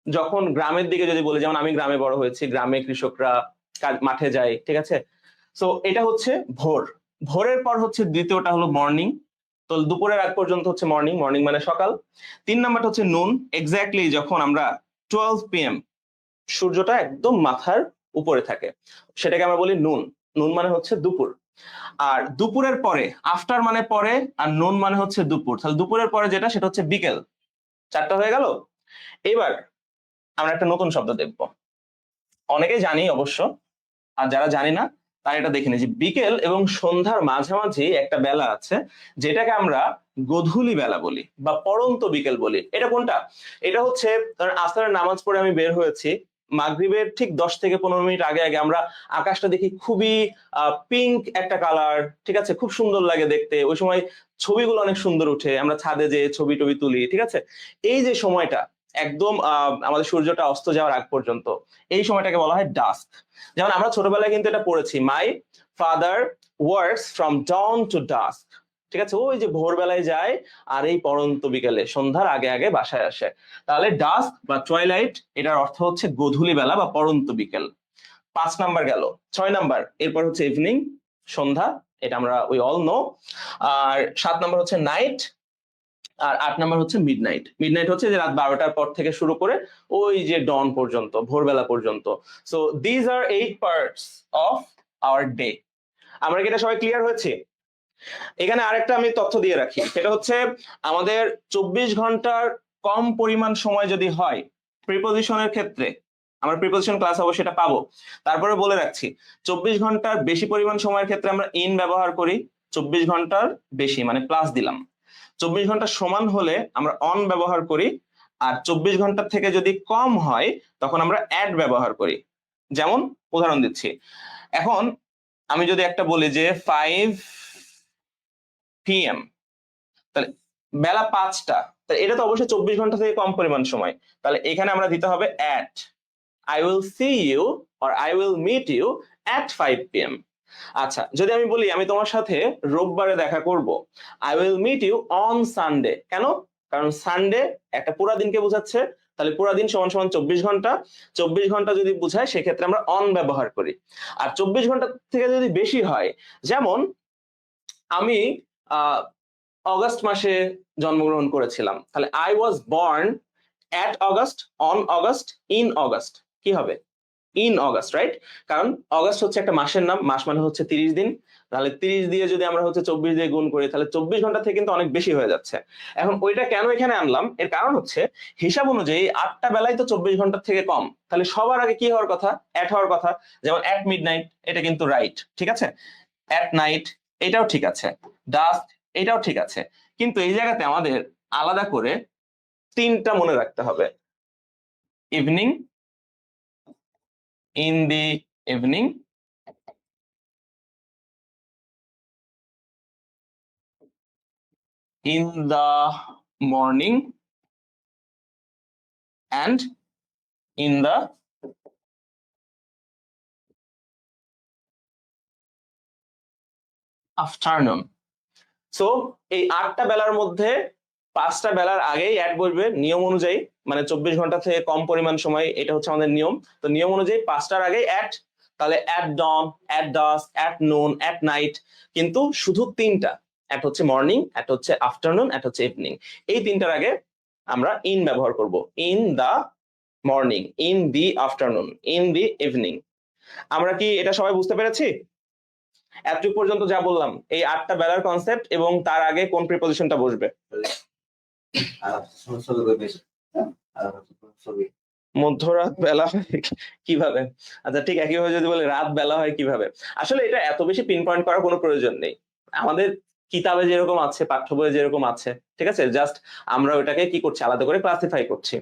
যখন গ্রামের দিকে যদি বলি, যেমন আমি গ্রামে বড় হয়েছি, গ্রামে কৃষকরা মাঠে যায়, ঠিক আছে, সো এটা হচ্ছে ভোর। ভোরের পর হচ্ছে দ্বিতীয়টা হলো মর্নিং। তো দুপুরের আগ পর্যন্ত হচ্ছে মর্নিং, মর্নিং মানে সকাল। 3 নাম্বারটা হচ্ছে নুন, এক্স্যাক্টলি যখন আমরা 12 PM, সূর্যটা একদম মাথার উপরে থাকে, সেটাকে আমরা বলি নুন। নুন মানে হচ্ছে দুপুর। আর দুপুরের পরে, আফটার মানে পরে, আর নুন মানে হচ্ছে দুপুর, তাহলে দুপুরের পরে যেটা সেটা হচ্ছে বিকেল। 4টা হয়ে গেল। এবার আমরা একটা নতুন শব্দ দেখব, অনেকেই জানি অবশ্য, আর যারা জানি না তারা এটা দেখে নিই যে বিকেল এবং সন্ধ্যার মাঝামাঝি একটা বেলা আছে যেটাকে আমরা গোধূলি বেলা বলি বা পড়ন্ত বিকেল বলি। এটা কোনটা? এটা হচ্ছে ধরেন আসরের নামাজ পড়ে আমি বের হয়েছি, মাগরিবের ঠিক 10 থেকে 15 মিনিট আগে আগে আমরা আকাশটা দেখি খুবই পিঙ্ক একটা কালার, ঠিক আছে, খুব সুন্দর লাগে দেখতে। ওই সময় ছবিগুলো অনেক সুন্দর উঠে, আমরা ছাদে যে ছবি টবি তুলি, ঠিক আছে। এই যে সময়টা একদম আমাদের সূর্যটা অস্ত যাওয়ার আগ পর্যন্ত, এই সময়টাকে বলা হয় ডাস্ক। যেমন আমরা ছোটবেলায় কিন্তু এটা পড়েছি, my father works from dawn to dusk, ঠিক আছে, ওই যে ভোরবেলায় যায় আর এই পড়ন্ত বিকেলে সন্ধ্যার আগে আগে বাসায় আসে। তাহলে ডাস্ক বা টুয়াইলাইট এটার অর্থ হচ্ছে গোধূলি বেলা বা পড়ন্ত বিকেল। 5 নাম্বার গেল। 6 নাম্বার, এরপর হচ্ছে ইভিনিং, সন্ধ্যা, এটা আমরা উই অল নো। আর 7 নাম্বার হচ্ছে নাইট, আর 8 নাম্বার হচ্ছে মিডনাইট। মিডনাইট হচ্ছে যে রাত 12টার পর থেকে শুরু করে ওই যে ডন পর্যন্ত, ভোরবেলা পর্যন্ত। So these are 8 parts of our day. আমরা কি এটা সবাই ক্লিয়ার হয়েছে? এখানে আরেকটা আমি তথ্য দিয়ে রাখি, সেটা হচ্ছে আমাদের 24 ঘন্টার কম পরিমাণ সময় যদি হয় প্রিপোজিশনের ক্ষেত্রে, আমরা প্রিপোজিশন ক্লাস অবশ্যই সেটা পাবো, তারপরে বলে রাখছি 24 ঘন্টার বেশি পরিমাণ সময়ের ক্ষেত্রে আমরা ইন ব্যবহার করি। 24 ঘন্টার বেশি মানে প্লাস দিলাম। 24 ঘন্টা সমান হলে আমরা অন ব্যবহার করি। আর 24 ঘন্টার থেকে যদি কম হয় তখন আমরা অ্যাড ব্যবহার করি। যেমন উদাহরণ দিচ্ছি, এখন আমি যদি একটা বলি যে 5 PM, তাহলে বেলা 5টা, তাহলে এটা তো অবশ্যই 24 ঘন্টা থেকে কম পরিমাণ সময়। তাহলে এখানে আমরা দিতে হবে at, I will see you or I will meet you at 5 PM। আচ্ছা, যদি আমি বলি আমি তোমার সাথে রোববারে দেখা করব, I will meet you on Sunday. কেন? কারণ সানডে একটা পুরা দিনকে বোঝাচ্ছে, তাহলে পুরা দিন সমান সমান 24 ঘন্টা। 24 ঘন্টা যদি বোঝায় সেক্ষেত্রে আমরা অন ব্যবহার করি। আর 24 ঘন্টা থেকে যদি বেশি হয়, যেমন আমি অগাস্ট মাসে জন্মগ্রহণ করেছিলাম, তাহলে I was born at August, on August, in August. কি হবে? In August, right? কারণ অগাস্ট হচ্ছে একটা মাসের নাম, মাস মানে হচ্ছে 30 দিন। তাহলে 30 দিয়ে যদি আমরা হচ্ছে 24 দিয়ে গুণ করি তাহলে 24 ঘন্টা থেকে কিন্তু অনেক বেশি হয়ে যাচ্ছে। এখন ওইটা কেন এখানে আনলাম, এর কারণ হচ্ছে হিসাব অনুযায়ী 8টা বেলায় তো 24 ঘন্টার থেকে কম, তাহলে সবার আগে কি হওয়ার কথা? অ্যাট হওয়ার কথা। যেমন অ্যাট মিডনাইট, এটা কিন্তু রাইট, ঠিক আছে। অ্যাট নাইট, এটাও ঠিক আছে। ডাস্ক, এটাও ঠিক আছে। কিন্তু এই জায়গাতে আমাদের আলাদা করে 3টা মনে রাখতে হবে। Evening, in the evening, in the morning, and in the afternoon. So এই 8টা বেলার মধ্যে 5টা বেলার আগেই অ্যাড বলবে নিয়ম অনুযায়ী, মানে 24 ঘন্টা থেকে কম পরিমাণ সময়, এটা হচ্ছে আমাদের নিয়ম। তো নিয়ম অনুযায়ী 5টার আগেই অ্যাড, তাহলে at dawn, at dusk, at noon, at night. কিন্তু শুধু 3টা, অ্যাট হচ্ছে মর্নিং, অ্যাট হচ্ছে আফটারনুন, অ্যাট হচ্ছে ইভিনিং। এই 3টার আগে আমরা ইন ব্যবহার করব। In the morning, in the afternoon, in the evening. আমরা কি এটা সবাই বুঝতে পেরেছি? এতটুকু পর্যন্ত যা বললাম, এই 8টা বেলার কনসেপ্ট এবং তার আগে কোন প্রিপোজিশনটা বসবে। মধ্যরাত বেলা হয় কিভাবে? আচ্ছা, ঠিক একইভাবে যদি বলে রাত বেলা হয় কিভাবে, আসলে এটা এত বেশি পিন পয়েন্ট করার কোনো প্রয়োজন নেই। আমাদের কিতাবে যেরকম আছে, পাঠ্য বইয়ে যেরকম আছে, ঠিক আছে, জাস্ট আমরা ওটাকে কি করছি, আলাদা করে ক্লাসিফাই করছি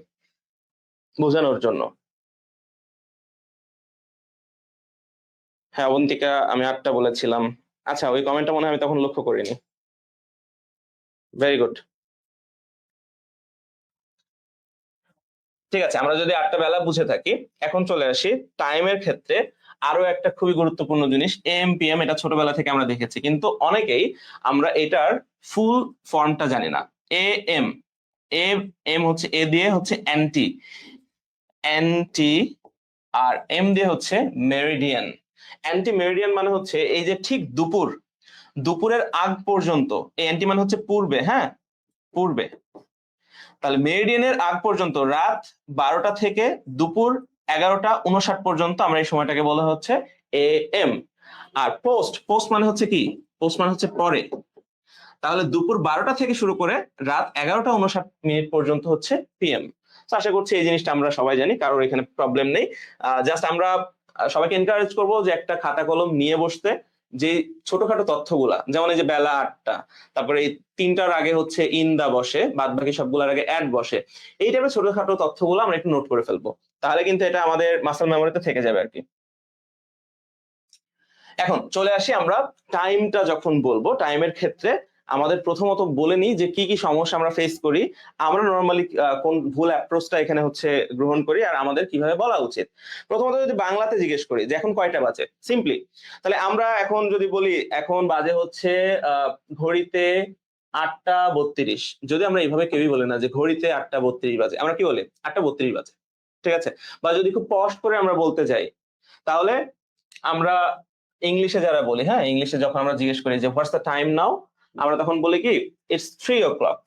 বোঝানোর জন্য। হ্যাঁ অবন্তিকা, আমি 8টা বলেছিলাম। আচ্ছা, ওই কমেন্টটা মনে হয় আমি তখন লক্ষ্য করিনি। Very good. ঠিক আছে, আমরা যদি 8টা বেলা বুঝে থাকি, এখন চলে আসি টাইমের ক্ষেত্রে আরো একটা খুবই গুরুত্বপূর্ণ জিনিস, এম পি এম। এটা ছোটবেলা থেকে আমরা দেখেছি, কিন্তু অনেকেই আমরা এটার ফুল ফর্মটা জানি না। এ এম, এ এম হচ্ছে এ দিয়ে হচ্ছে অ্যান্টি, অ্যান্টি, আর এম দিয়ে হচ্ছে মেরিডিয়ান। অ্যান্টি মেরিডিয়ান মানে হচ্ছে এই যে ঠিক দুপুর, দুপুরের আগ পর্যন্ত, এই অ্যান্টি মানে হচ্ছে পূর্বে, হ্যাঁ পূর্বে। তাহলে মেরিডিয়ানের আগ পর্যন্ত, রাত 12টা থেকে দুপুর 11টা 59 পর্যন্ত আমরা এই সময়টাকে বলা হচ্ছে এ এম। আর পোস্ট, পোস্ট মানে হচ্ছে কি? পোস্ট মানে হচ্ছে পরে। তাহলে দুপুর 12টা থেকে শুরু করে রাত 11টা 59 পর্যন্ত হচ্ছে পিএম। তো আশা করছি এই জিনিসটা আমরা সবাই জানি, কারোর এখানে প্রবলেম নেই। জাস্ট আমরা সবাইকে এনকারেজ করবো যে একটা খাতা কলম নিয়ে বসতে, যে ছোটখাটো তথ্যগুলা, যেমন এই যে বেলা 8টা, তারপরে এই 3টার আগে হচ্ছে ইন দা বসে, বাদ বাকি সবগুলোর আগে অ্যাড বসে, এই টাইপের ছোটখাটো তথ্যগুলো আমরা একটু নোট করে ফেলবো, তাহলে কিন্তু এটা আমাদের মাসেল মেমোরিতে থেকে যাবে আর কি। এখন চলে আসি আমরা টাইমটা যখন বলবো, টাইমের ক্ষেত্রে আমাদের প্রথমত বলে নিই যে কি কি সমস্যা আমরা ফেস করি, আমরা নর্মালি কোন ভুল অ্যাপ্রোচটা এখানে হচ্ছে গ্রহণ করি, আর আমাদের কিভাবে বলা উচিত। প্রথমত যদি বাংলাতে জিজ্ঞেস করি যে এখন কয়টা বাজে, সিম্পলি তাহলে আমরা এখন যদি বলি এখন বাজে হচ্ছে ঘড়িতে 8টা 32, যদি আমরা এইভাবে কেউই বলি না যে ঘড়িতে 8টা 32 বাজে, আমরা কি বলি 8টা 32 বাজে, ঠিক আছে। বা যদি খুব পস্ট করে আমরা বলতে যাই, তাহলে আমরা ইংলিশে যারা বলি, হ্যাঁ ইংলিশে যখন আমরা জিজ্ঞেস করি যে হোয়াটস দ্য টাইম নাও, আমরা তখন বলি কি ইটস 3 o'clock।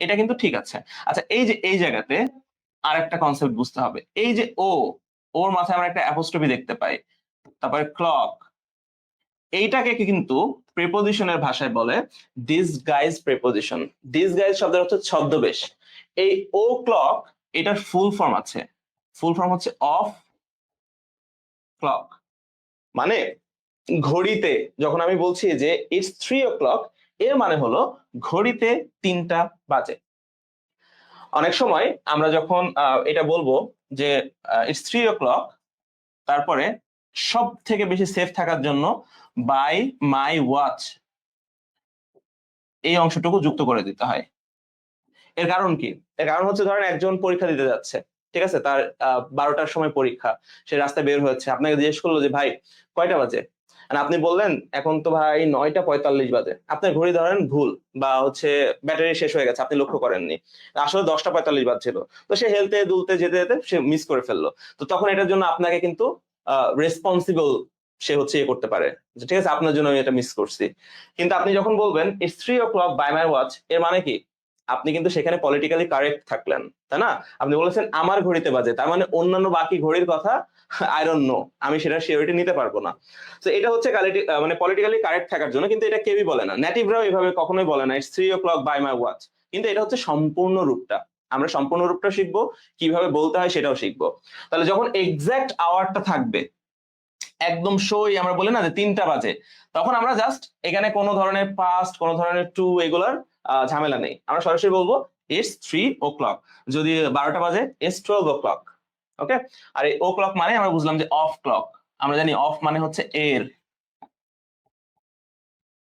এটা কিন্তু ঠিক আছে। আচ্ছা এই যে এই জায়গাতে আরেকটা কনসেপ্ট বুঝতে হবে, এই যে ওর মাথায় আমরা একটা অ্যাপোস্ট্রফি দেখতে পাই, তারপরে ক্লক, এইটাকে কিন্তু প্রিপোজিশনের ভাষায় বলে ডিসগাইজ প্রিপোজিশন। ডিসগাইজ শব্দের অর্থ ছদ্মবেশ। এই ও ক্লক, এটার ফুল ফর্ম আছে, ফুল ফর্ম হচ্ছে অফ ক্লক। মানে ঘড়িতে যখন আমি বলছি যে ইটস 3 o'clock, এর মানে হলো ঘড়িতে 3টা বাজে। অনেক সময় আমরা যখন এটা বলবো যে ইটস 3 o'clock, তারপরে সব থেকে বেশি সেফ থাকার জন্য বাই মাই ওয়াচ এই অংশটুকু যুক্ত করে দিতে হয়। এর কারণ কি? এর কারণ হচ্ছে ধরেন একজন পরীক্ষা দিতে যাচ্ছে, ঠিক আছে, তার 12টার সময় পরীক্ষা, সে রাস্তায় বের হয়েছে, আপনাকে জিজ্ঞেস করলো যে ভাই কয়টা বাজে, আর আপনি বললেন এখন তো ভাই 9টা 45 বাজে, আপনার ঘড়ি ধরেন ভুল, বা হচ্ছে ব্যাটারি শেষ হয়ে গেছে, আপনি লক্ষ্য করেননি, আসলে 10টা 45 বাজছিল, তো সে হেলতে দুলতে যেতে যেতে সে মিস করে ফেললো। তো তখন এটার জন্য আপনাকে কিন্তু রেসপন্সিবল সে হচ্ছে ইয়ে করতে পারে, ঠিক আছে আপনার জন্য আমি এটা মিস করছি। কিন্তু আপনি যখন বলবেন it's 3 o'clock by my watch, এর মানে কি আপনি কিন্তু সেখানে পলিটিক্যালি কারেক্ট থাকলেন, তাই না? আপনি বলেছেন আমার ঘড়িতে বাজে, তার মানে অন্যান্য বাকি ঘড়ির কথা আই ডোন্ট নো, আমি সেটা সিওরিটি নিতে পারবো না। তো এটা হচ্ছে মানে পলিটিক্যালি কারেক্ট থাকার জন্য, কিন্তু এটা কেউই বলে না, নেটিভরাও এভাবে কখনোই বলে না it's 3 o'clock by my watch. কিন্তু এটা হচ্ছে সম্পূর্ণ রূপটা, আমরা সম্পূর্ণ রূপটা শিখবো, কিভাবে বলতে হয় সেটাও শিখবো। তাহলে যখন এক্সাক্ট আওয়ারটা থাকবে একদম সই, আমরা বলি না যে 3টা বাজে, তখন আমরা জাস্ট এখানে কোনো ধরনের পাস্ট, কোনো ধরনের টু, এগুলার ঝামেলা নেই, আমরা সরাসরি বলবো ইটস 3 o'clock। যদি 12টা বাজে ইটস 12 o'clock। ওকে, আর এই ও ক্লক মানে আমরা বুঝলাম যে অফ ক্লক, আমরা জানি অফ মানে হচ্ছে এর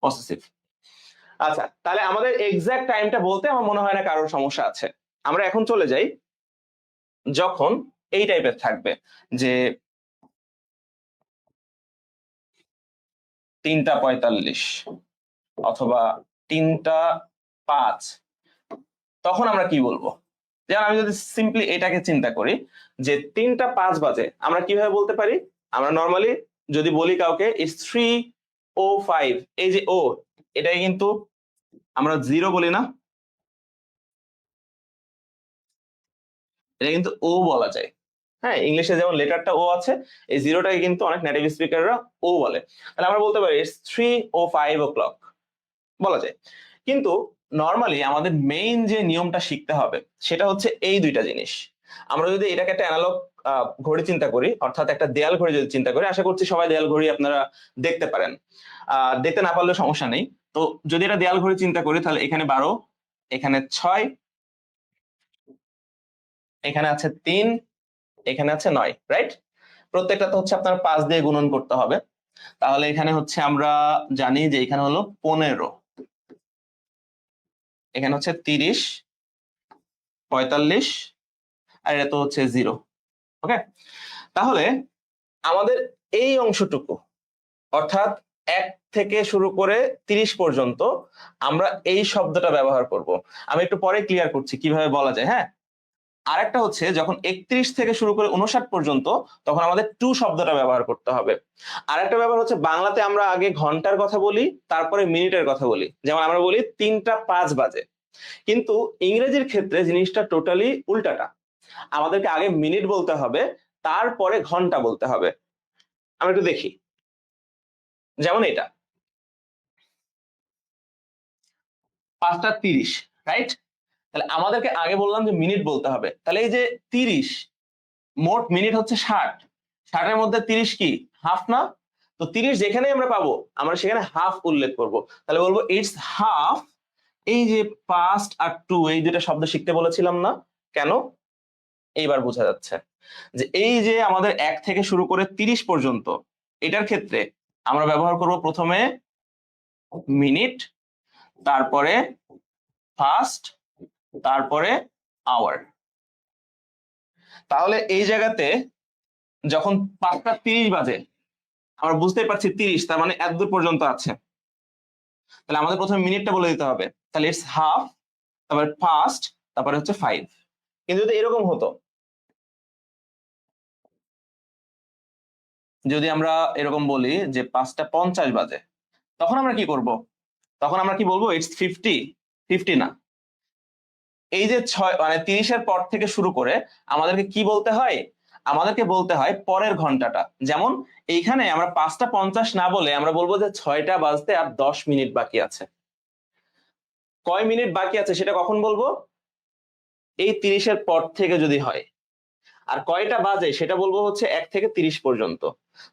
পসেসিভ। আচ্ছা তাহলে আমাদের এক্সাক্ট টাইমটা বলতে আমার মনে হয় না কারোর সমস্যা আছে। আমরা এখন চলে যাই যখন এই টাইপের থাকবে যে 3টা 45 অথবা 3টা 5, তখন আমরা কি বলবো? যেমন আমি যদি সিম্পলি এটাকে চিন্তা করি যে 3টা 5 বাজে, আমরা কিভাবে বলতে পারি? আমরা নর্মালি যদি বলি কাউকে ইটস 3:05, এই যে ও, এটাই কিন্তু আমরা জিরো বলি না, এটা কিন্তু ও বলা যায়। হ্যাঁ ইংলিশে যেমন লেটারটা ও আছে, এই জিরোটাকে কিন্তু অনেক নেটিভ স্পিকাররা ও বলে। তাহলে আমরা বলতে পারি ইটস 3:05 o'clock বলা যায়। কিন্তু নর্মালি আমাদের মেইন যে নিয়মটা শিখতে হবে সেটা হচ্ছে এই দুইটা জিনিস। আমরা যদি এটাকে একটা অ্যানালগ ঘড়ি চিন্তা করি, অর্থাৎ একটা দেয়াল ঘড়ি যদি চিন্তা করি, আশা করছি সবাই দেয়াল ঘড়ি আপনারা দেখতে পারেন, দেখতে না পারলেও সমস্যা নেই। তো যদি এটা দেয়াল ঘড়ি চিন্তা করি, তাহলে এখানে 12, এখানে 6, এখানে আছে 3, এখানে আছে 9, রাইট? প্রত্যেকটা তো হচ্ছে আপনার 5 দিয়ে গুণন করতে হবে। তাহলে এখানে হচ্ছে আমরা জানি যে এখানে হলো 15, এখানে হচ্ছে 30, 45, আর এটা তো হচ্ছে 0। ওকে, তাহলে আমাদের এই অংশটুকু, অর্থাৎ 1 থেকে শুরু করে 30 পর্যন্ত আমরা এই শব্দটা ব্যবহার করব। আমি একটু পরে ক্লিয়ার করছি কিভাবে বলা যায়। হ্যাঁ, আরেকটা হচ্ছে যখন 31 থেকে শুরু করে 59 পর্যন্ত, তখন আমাদের টু শব্দটা ব্যবহার করতে হবে। আরেকটা ব্যাপার হচ্ছে বাংলাতে আমরা আগে ঘন্টার কথা বলি, তারপরে মিনিটের কথা বলি, যেমন আমরা বলি 3টা 5 বাজে। কিন্তু ইংরেজির ক্ষেত্রে জিনিসটা টোটালি উল্টাটা, আমাদেরকে আগে মিনিট বলতে হবে, তারপরে ঘন্টা বলতে হবে। আমরা একটু দেখি, যেমন এটা 5টা 30, রাইট? তাহলে আমাদেরকে আগে বললাম যে মিনিট বলতে হবে, তাহলে এই যে 30, মোট মিনিট হচ্ছে 60, 60-এর মধ্যে 30 কি হাফ না? তো 30 যেখানে আমরা পাবো আমরা সেখানে হাফ উল্লেখ করব। তাহলে বলবো ইটস হাফ। এই যে পাস্ট আর টু এই দুটা শব্দ শিখতে বলেছিলাম না, কেন? এইবার বোঝা যাচ্ছে যে এই যে আমাদের 1 থেকে শুরু করে 30 পর্যন্ত, এটার ক্ষেত্রে আমরা ব্যবহার করব প্রথমে মিনিট, তারপরে ফাস্ট, তারপরে আওয়ার। তাহলে এই জায়গাতে যখন 5টা 30 বাজে আমরা বুঝতেই পারছি 30 তার মানে এত দূর পর্যন্ত আছে, তাহলে আমাদের প্রথমে মিনিটটা বলে দিতে হবে। তাহলে ইটস হাফ, তারপরে ফাস্ট, তারপরে হচ্ছে 5। কিন্তু যদি এরকম হতো, যদি আমরা এরকম বলি যে 5টা 50 বাজে, তখন আমরা কি করব? তখন আমরা কি বলবো? ইটস 50। 50 না, এই যে 6 মানে 30-এর পর থেকে শুরু করে আমাদেরকে কি বলতে হয়? আমাদেরকে বলতে হয় পরের ঘন্টাটা। যেমন এইখানে আমরা 5টা 50 না বলে আমরা বলবো যে 6টা বাজতে আর 10 মিনিট বাকি আছে। কয় মিনিট বাকি আছে সেটা কখন বলবো? এই 30-এর পর থেকে যদি হয়। আর কয়টা বাজে সেটা বলবো হচ্ছে 1 থেকে 30 পর্যন্ত।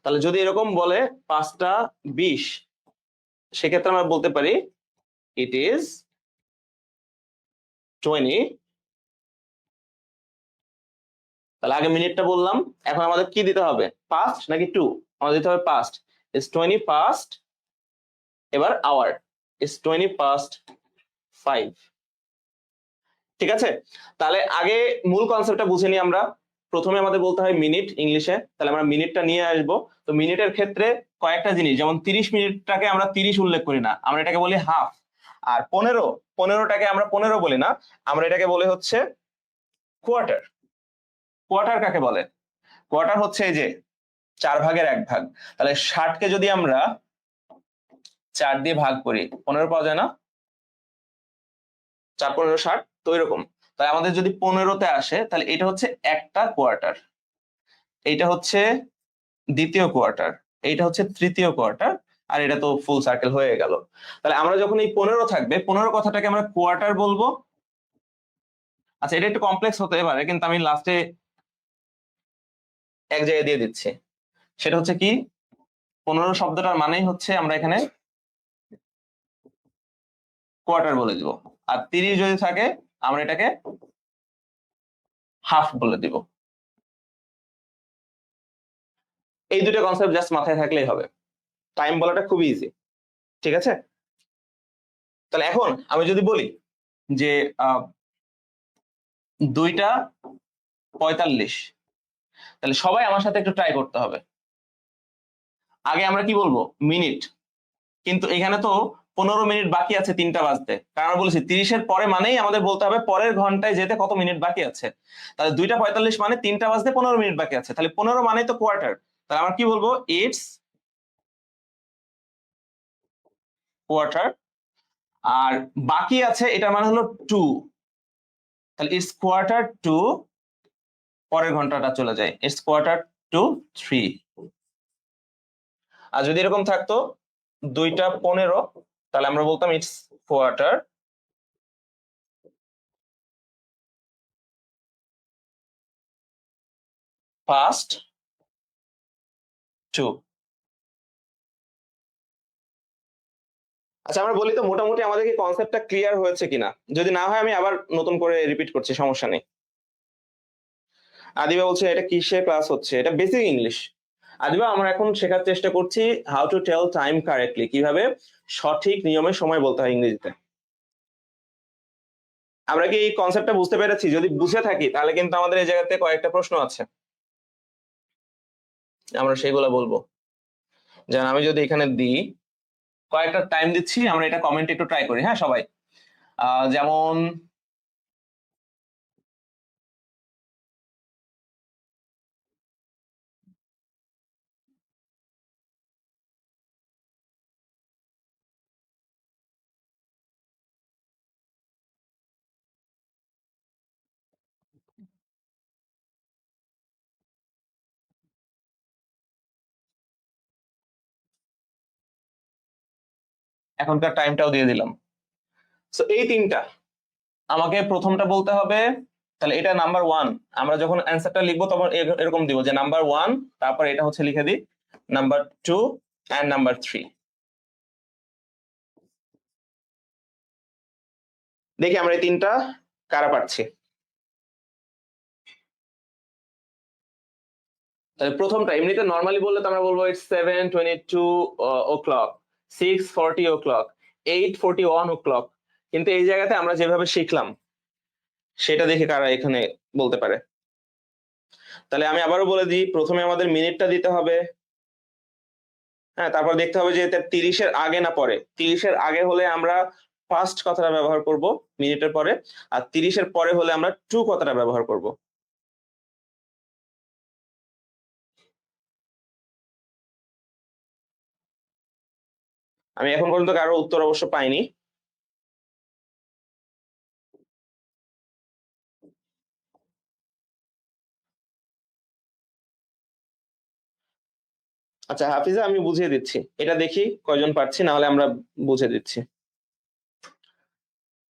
তাহলে যদি এরকম বলে 5টা 20, সেক্ষেত্রে আমরা বলতে পারি ইট ইজ 20। তাহলে আগে মিনিটটা বললাম, এখন আমাদের কি দিতে হবে? পাস্ট নাকি টু? আমাদের দিতে হবে পাস্ট। Is 20 past. এবার আওয়ার ইজ 20 পাস্ট 5। ঠিক আছে? তাহলে আগে মূল কনসেপ্টটা বুঝে নিই আমরা। প্রথমে আমাদের বলতে হয় মিনিট ইংলিশে, তাহলে আমরা মিনিটটা নিয়ে আসবো। তো মিনিটের ক্ষেত্রে কয়েকটা জিনিস, যেমন 30 মিনিটটাকে আমরা 30 উল্লেখ করি না, আমরা এটাকে বলি হাফ। আর 15টাকে আমরা 15 বলি না, আমরা এটাকে বলে হচ্ছে কোয়ার্টার। কোয়ার্টার কাকে বলে? কোয়ার্টার হচ্ছে এই যে 4/1 তাহলে 60কে যদি আমরা 4 দিয়ে ভাগ করি 15 পাওয়া যায় না? 4 15 60, তো এরকম। তাহলে আমাদের যদি 15তে আসে তাহলে এটা হচ্ছে একটা কোয়ার্টার, এইটা হচ্ছে দ্বিতীয় কোয়ার্টার, এইটা হচ্ছে তৃতীয় কোয়ার্টার, আর এটা তো ফুল সার্কেল হয়ে গেল। তাহলে আমরা যখন এই 15 থাকবে, 15 কথাটাকে আমরা কোয়ার্টার বলবো। আচ্ছা, এটা একটু কমপ্লেক্স হতে পারে, কিন্তু আমি লাস্টে এক জায়গায় দিয়ে দিচ্ছি। সেটা হচ্ছে কি, 15 শব্দটার মানেই হচ্ছে আমরা এখানে কোয়ার্টার বলে দিব। আর 30 যদি থাকে আমরা এটাকে হাফ বলে দিব। এই দুটো কনসেপ্ট জাস্ট মাথায় থাকলেই হবে, টাইম বলাটা খুবই ইজি। ঠিক আছে? তাহলে এখন আমি যদি বলি যে 2টা 45, তাহলে সবাই আমার সাথে একটু ট্রাই করতে হবে। আগে আমরা কি বলবো? মিনিট। কিন্তু এখানে তো 15 মিনিট বাকি আছে 3টা বাজতে, কারণ আমরা বলেছি 30-এর পরে মানেই আমাদের বলতে হবে পরের ঘন্টায় যেতে কত মিনিট বাকি আছে। তাহলে 2টা 45 মানে 3টা বাজতে 15 মিনিট বাকি আছে, তাহলে 15 মানেই তো কোয়ার্টার। তাহলে আমরা কি বলবো? It's quarter. আর বাকি আছে এটার মানে হলো 2, তাহলে ইটস কোয়ার্টার 2। পরের ঘন্টাটা চলে যায়, ইটস কোয়ার্টার 2 3। আর যদি এরকম থাকতো 2টা 15, তাহলে আমরা বলতাম ইটস কোয়ার্টার পাস্ট 2। আচ্ছা, আমরা বলি তো মোটামুটি আমাদের কি কনসেপ্টটা ক্লিয়ার হয়েছে কিনা? যদি না হয় আমি আবার নতুন করে রিপিট করছি, সমস্যা নেই। আদিবা বলছে এটা কিসের ক্লাস হচ্ছে? এটা বেসিক ইংলিশ। আদিবা, আমরা এখন শেখার চেষ্টা করছি how to tell time correctly, কিভাবে সঠিক নিয়মে সময় বলতে হয় ইংরেজিতে। আমরা কি এই কনসেপ্টটা বুঝতে পেরেছি? যদি বুঝে থাকি তাহলে কিন্তু আমাদের এই জায়গাতে কয়েকটা প্রশ্ন আছে, আমরা সেগুলো বলবো। যেমন আমি যদি এখানে দিই, কয়েকটা টাইম দিচ্ছি, আমরা এটা কমেন্ট একটু ট্রাই করি, হ্যাঁ সবাই। যেমন এখনকার টাইমটাও দিয়ে দিলাম। তো এই তিনটা, আমাকে প্রথমটা বলতে হবে তাহলে এটা নাম্বার 1, আমরা যখন অ্যান্সারটা লিখবো তখন এরকম দিব যে নাম্বার 1, তারপর এটা হচ্ছে লিখে দিই নাম্বার 2 এন্ড নাম্বার 3। দেখি আমরা এই তিনটা কারা পাচ্ছি। তাহলে প্রথমটা এমনিতে নর্মালি বললে তো আমরা বলবো ইটস 7:22 o'clock, 6:40 o'clock, 8:41 o'clock, কিন্তু এই জায়গাতে আমরা যেভাবে শিখলাম সেটা দেখে কারা এখানে বলতে পারে। তাহলে আমি আবারও বলে দিই, প্রথমে আমাদের মিনিটটা দিতে হবে, হ্যাঁ, তারপর দেখতে হবে যে এটা 30-এর আগে না পরে। 30-এর আগে হলে আমরা ফার্স্ট কথাটা ব্যবহার করব মিনিটের পরে, আর 30-এর পরে হলে আমরা টু কথাটা ব্যবহার করব। আমি এখন পর্যন্ত কারো উত্তর অবশ্য পাইনি। আচ্ছা হাফিজা, আমি বুঝিয়ে দিচ্ছি, এটা দেখি কয়জন পারছি, না হলে আমরা বুঝে দিচ্ছি।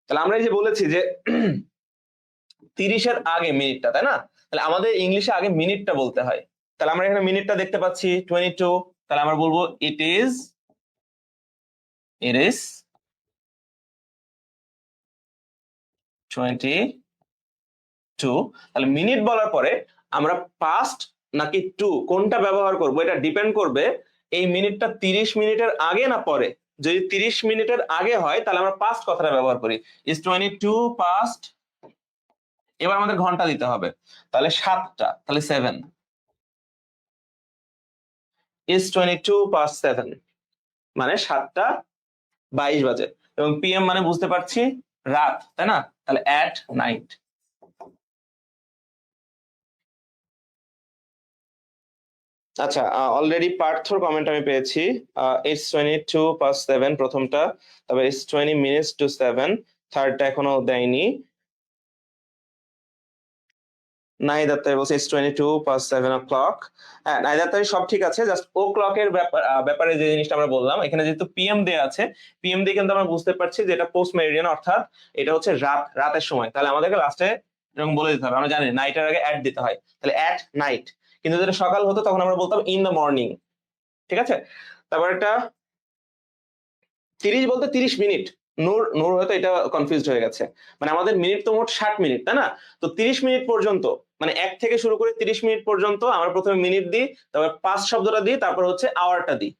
তাহলে আমরা এই যে বলেছি যে 30-এর আগে মিনিটটা, তাই না? তাহলে আমাদের ইংলিশে আগে মিনিটটা বলতে হয়। তাহলে আমরা এখানে মিনিটটা দেখতে পাচ্ছি 22, তাহলে আমরা বলবো ইট ইজ 22। তাহলে মিনিট বলার পরে আমরা পাস্ট নাকি টু কোনটা ব্যবহার করব এটা ডিপেন্ড করবে এই মিনিটটা 30 মিনিটের আগে না পরে। যদি 30 মিনিটের আগে হয় তাহলে আমরা পাস্ট কথাটা ব্যবহার করি, ইজ 22 পাস্ট। এবার আমাদের ঘন্টা দিতে হবে, তাহলে 7টা, তাহলে 7 ইজ 22 পাস্ট 7, মানে 7:22 বাজে। এবং পিএম মানে বুঝতে পারছি রাত, তাই না? তাহলে অ্যাট নাইট। আচ্ছা, অলরেডি পার্থর কমেন্ট আমি পেয়েছি। ইটস 22 পাস্ট 7 প্রথমটা, তারপর ইটস 20 মিনিটস টু 7, থার্ডটা এখনো দেয়নি। নাইদাত্তাই বলছে ইটস 22 পাস্ট 7 o'clock। হ্যাঁ, নাইদাত্তাই সব ঠিক আছে, জাস্ট ও ক্লকের ব্যাপারে যে জিনিসটা আমরা বললাম, এখানে যেহেতু পিএম দেয়া আছে, পিএম দিয়ে কিন্তু আমরা বুঝতে পারছি যে এটা পোস্ট মেরিডিয়ান, অর্থাৎ এটা হচ্ছে রাতের সময়। তাহলে আমাদেরকে লাস্টে এরকম বলে দিতে হবে, আমরা জানি নাইটের আগে অ্যাট দিতে হয়, তাহলে অ্যাট নাইট। কিন্তু যেটা সকাল হতো তখন আমরা বলতাম ইন দ্য মর্নিং, ঠিক আছে? তারপর একটা 30 বলতে 30 মিনিট, নূর নূর হয়তো এটা কনফিউজড হয়ে গেছে, মানে আমাদের মিনিট তো মোট 60 মিনিট, তাই না? তো 30 মিনিট পর্যন্ত, মানে 1 থেকে শুরু করে 30 মিনিট পর্যন্ত আমরা প্রথমে মিনিট দিই, তারপর পাঁচ শব্দটা দিই, তারপর হচ্ছে আওয়ারটা দিই।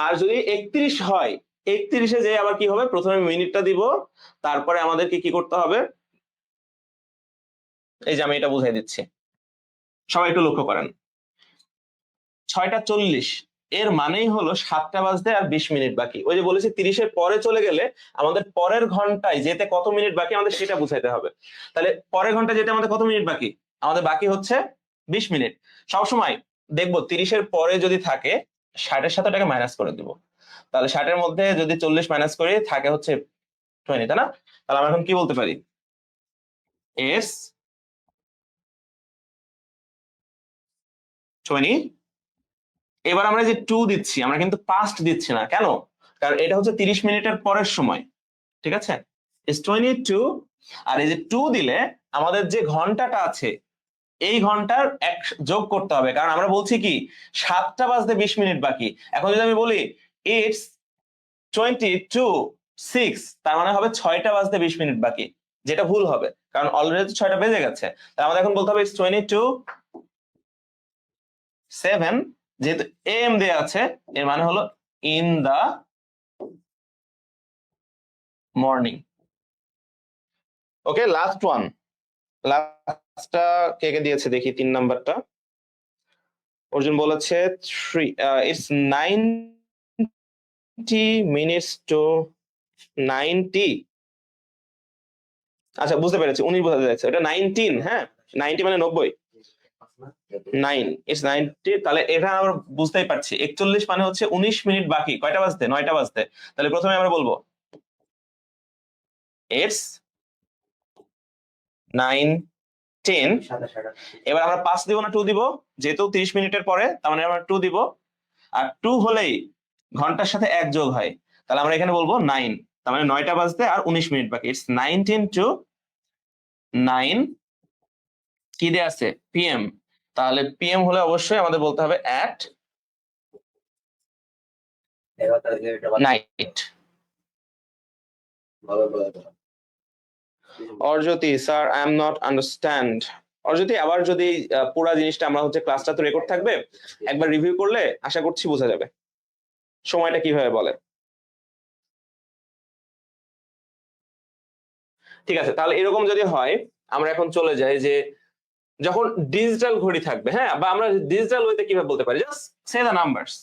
আর যদি 31 হয়, 31-এ যে আবার কি হবে, প্রথমে মিনিটটা দিব, তারপরে আমাদেরকে কি করতে হবে, এই যে আমি এটা বুঝাই দিচ্ছি, সবাই একটু লক্ষ্য করেন। 6:40 এর মানেই হলো 7টা বাজতে আর 20 মিনিট বাকি। ওই যে বলেছি 30-এর পরে চলে গেলে আমাদের পরের ঘন্টায় যেতে কত মিনিট বাকি আমাদের সেটা বুঝাইতে হবে। তাহলে পরের ঘন্টা যেতে আমাদের কত মিনিট বাকি, আমাদের বাকি হচ্ছে 20 মিনিট। সবসময় দেখবো 30-এর পরে যদি থাকে 60-এর সাথে ওটাকে মাইনাস করে দিব, তাহলে 60-এর মধ্যে যদি 40 মাইনাস করি থাকে হচ্ছে 20, তাই না? তাহলে আমরা এখন কি বলতে পারি, এস 20। এবার আমরা যে টু দিচ্ছি, আমরা কিন্তু পাস্ট দিচ্ছি না, কেন? কারণ এটা হচ্ছে 30 মিনিটের পরের সময়, ঠিক আছে? ইস 22, আর এই যে টু দিলে আমাদের যে ঘন্টাটা আছে এই ঘন্টার এক যোগ করতে হবে, কারণ আমরা বলছি কি 7টা বাজতে 20 মিনিট বাকি। এখন যদি আমি বলি ইটস 22:06, তার মানে হবে 6টা বাজতে 20 মিনিট বাকি, যেটা ভুল হবে কারণ অলরেডি 6টা বেজে গেছে। তাহলে আমাদের এখন বলতে হবে ইটস 22:07, যেহেতু এম দেয়া আছে এর মানে হলো in the morning. Okay, last one, লাস্টটা কে কে দিয়েছে দেখি, 3 নাম্বারটা অর্জুন বলেছে ইটস 90 মিনিটস টু 90। আচ্ছা বুঝতে পেরেছি, 19 বোঝা যাচ্ছে, এটা 19, হ্যাঁ 90 মানে 90, 9 ইটস 90। তাহলে এটা আমরা বুঝতেই পারছি 41 মানে হচ্ছে 19 মিনিট বাকি, কয়টা বাজতে, 9টা বাজতে। তাহলে প্রথমে আমরা বলবো ইটস 9:10। এবার আমরা 5 দিব না 2 দিব, যেহেতু 30 মিনিটের পরে, তার মানে আমরা 2 দিব, আর 2 হলেই ঘন্টার সাথে 1 যোগ হয়, তাহলে আমরা এখানে বলবো 9, তার মানে 9টা বাজতে আর 19 মিনিট বাকি, ইটস 19 to 9 কি দেয়া আছে পিএম, তাহলে পিএম হলে অবশ্যই আমাদের বলতে হবে অ্যাট নাইট। অর্জতি sir I am not understand. অর্জতি আবার যদি পুরা জিনিসটা আমরা হচ্ছে ক্লাসটা তো রেকর্ড থাকবে, একবার রিভিউ করলে আশা করছি বোঝা যাবে সময়টা কিভাবে বলে। ঠিক আছে, তাহলে এরকম যদি হয় আমরা এখন চলে যাই যে যখন ডিজিটাল ঘড়ি থাকবে, হ্যাঁ, বা আমরা ডিজিটাল ওয়েতে কিভাবে বলতে পারি, জাস্ট সে দ্য নাম্বারস,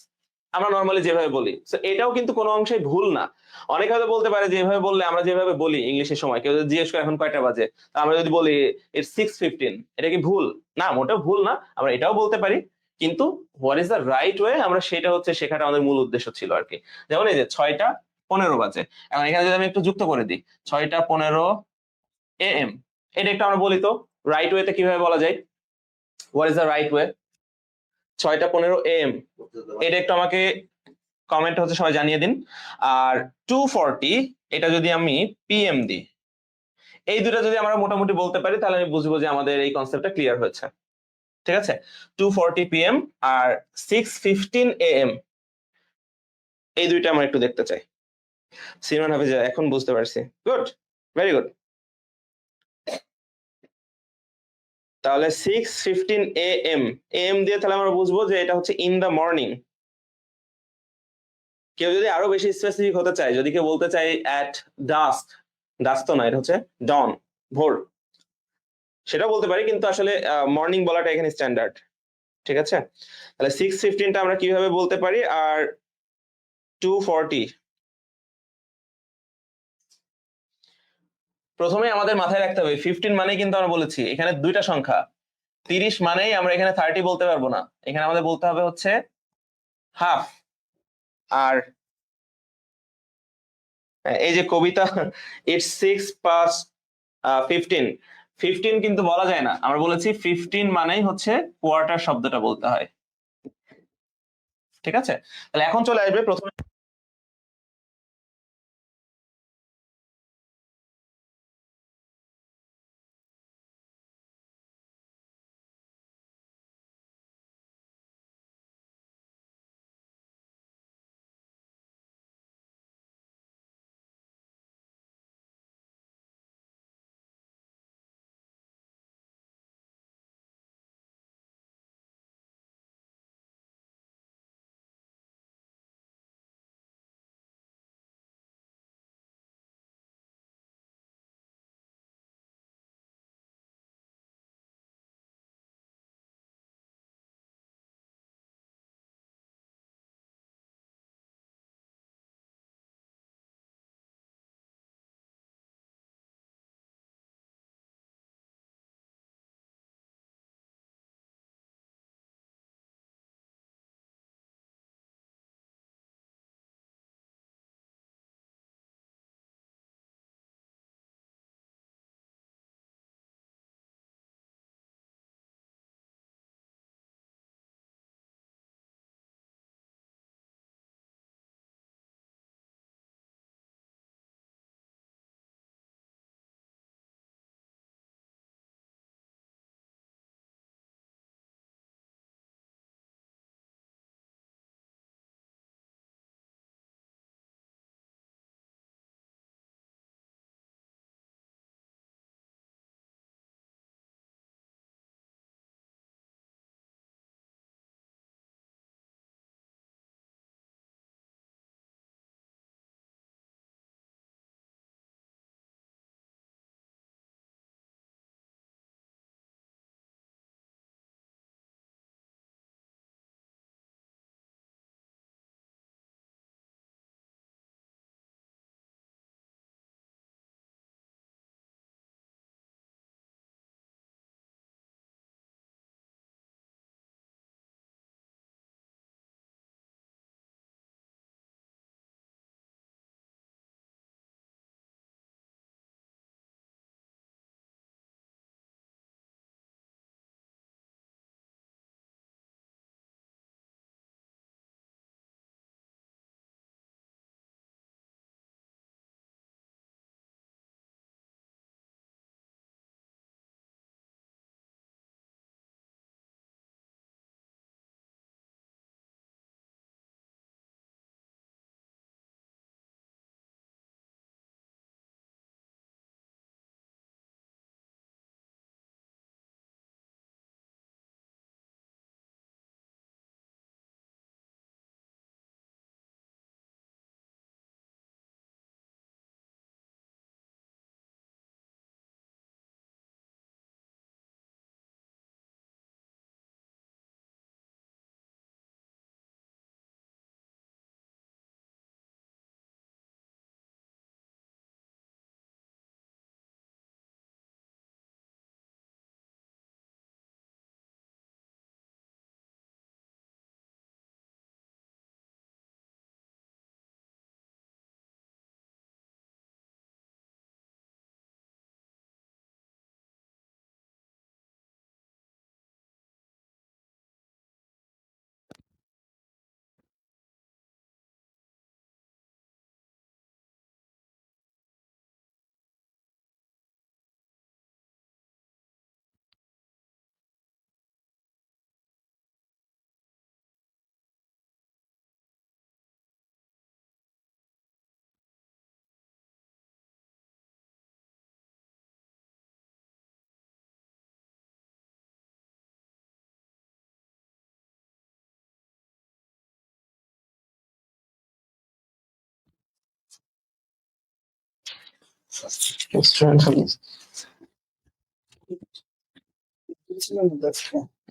আমরা নর্মালি যেভাবে বলি। তো এটাও কিন্তু কোনো অংশে ভুল না। অনেকে হয়তো বলতে পারে যে এভাবে বললে, আমরা যেভাবে বলি ইংলিশের সময় কেউ যদি জিজ্ঞেস করে এখন কয়টা বাজে, তা আমরা যদি বলি ইটস 6:15, এটা কি ভুল? না, মোটেও ভুল না, আমরা এটাও বলতে পারি। কিন্তু what is the right way, আমরা সেটা হচ্ছে শেখাটা আমাদের মূল উদ্দেশ্য ছিল আর কি। যেমন এই যে 6:15 বাজে, এখন এখানে যদি আমি একটু যুক্ত করে দিই 6:15 AM, এটা একটু আমরা বলি তো রাইট ওয়েতে কিভাবে বলা যায়, what is the right way 6:15 AM, এটা একটু আমাকে কমেন্ট হচ্ছে সবাই জানিয়ে দিন। আর 2:40 এটা যদি আমি পিএম দিই, এই দুটো যদি আমরা মোটামুটি বলতে পারি তাহলে আমি বুঝবো যে আমাদের এই কনসেপ্টটা ক্লিয়ার হয়েছে। ঠিক আছে, 2:40 PM আর 6:15 AM, এই দুইটা আমরা একটু দেখতে চাই। সিমরান হাফিজা এখন বুঝতে পারছি, গুড, ভেরি গুড। তাহলে 6:15 AM, এম দিয়ে তাহলে আমরা বুঝবো যে এটা হচ্ছে ইন দ্য মর্নিং। কেউ যদি আরো বেশি স্পেসিফিক হতে চায়, যদি কেউ বলতে চায় অ্যাট ডাস্ক, ডাস্ক তো না, এটা হচ্ছে ডন, ভোর, সেটাও বলতে পারি, কিন্তু আসলে মর্নিং বলাটা এখানে স্ট্যান্ডার্ড। ঠিক আছে, তাহলে 6:15টা আমরা কিভাবে বলতে পারি, আর 2:40 প্রথমে আমাদের মাথায় রাখতে হবে 15 মানে কিন্তু আমরা বলেছি এখানে দুইটা সংখ্যা, 30 মানেই আমরা এখানে 30 বলতে পারবো না, এখানে আমাদের বলতে হবে হচ্ছে হাফ। আর এই যে কবিতা ইটস 6:15, 15 কিন্তু বলা যায় না, আমরা বলেছি 15 মানেই হচ্ছে কোয়ার্টার শব্দটা বলতে হয়। ঠিক আছে, তাহলে এখন চলে আসবে প্রথমে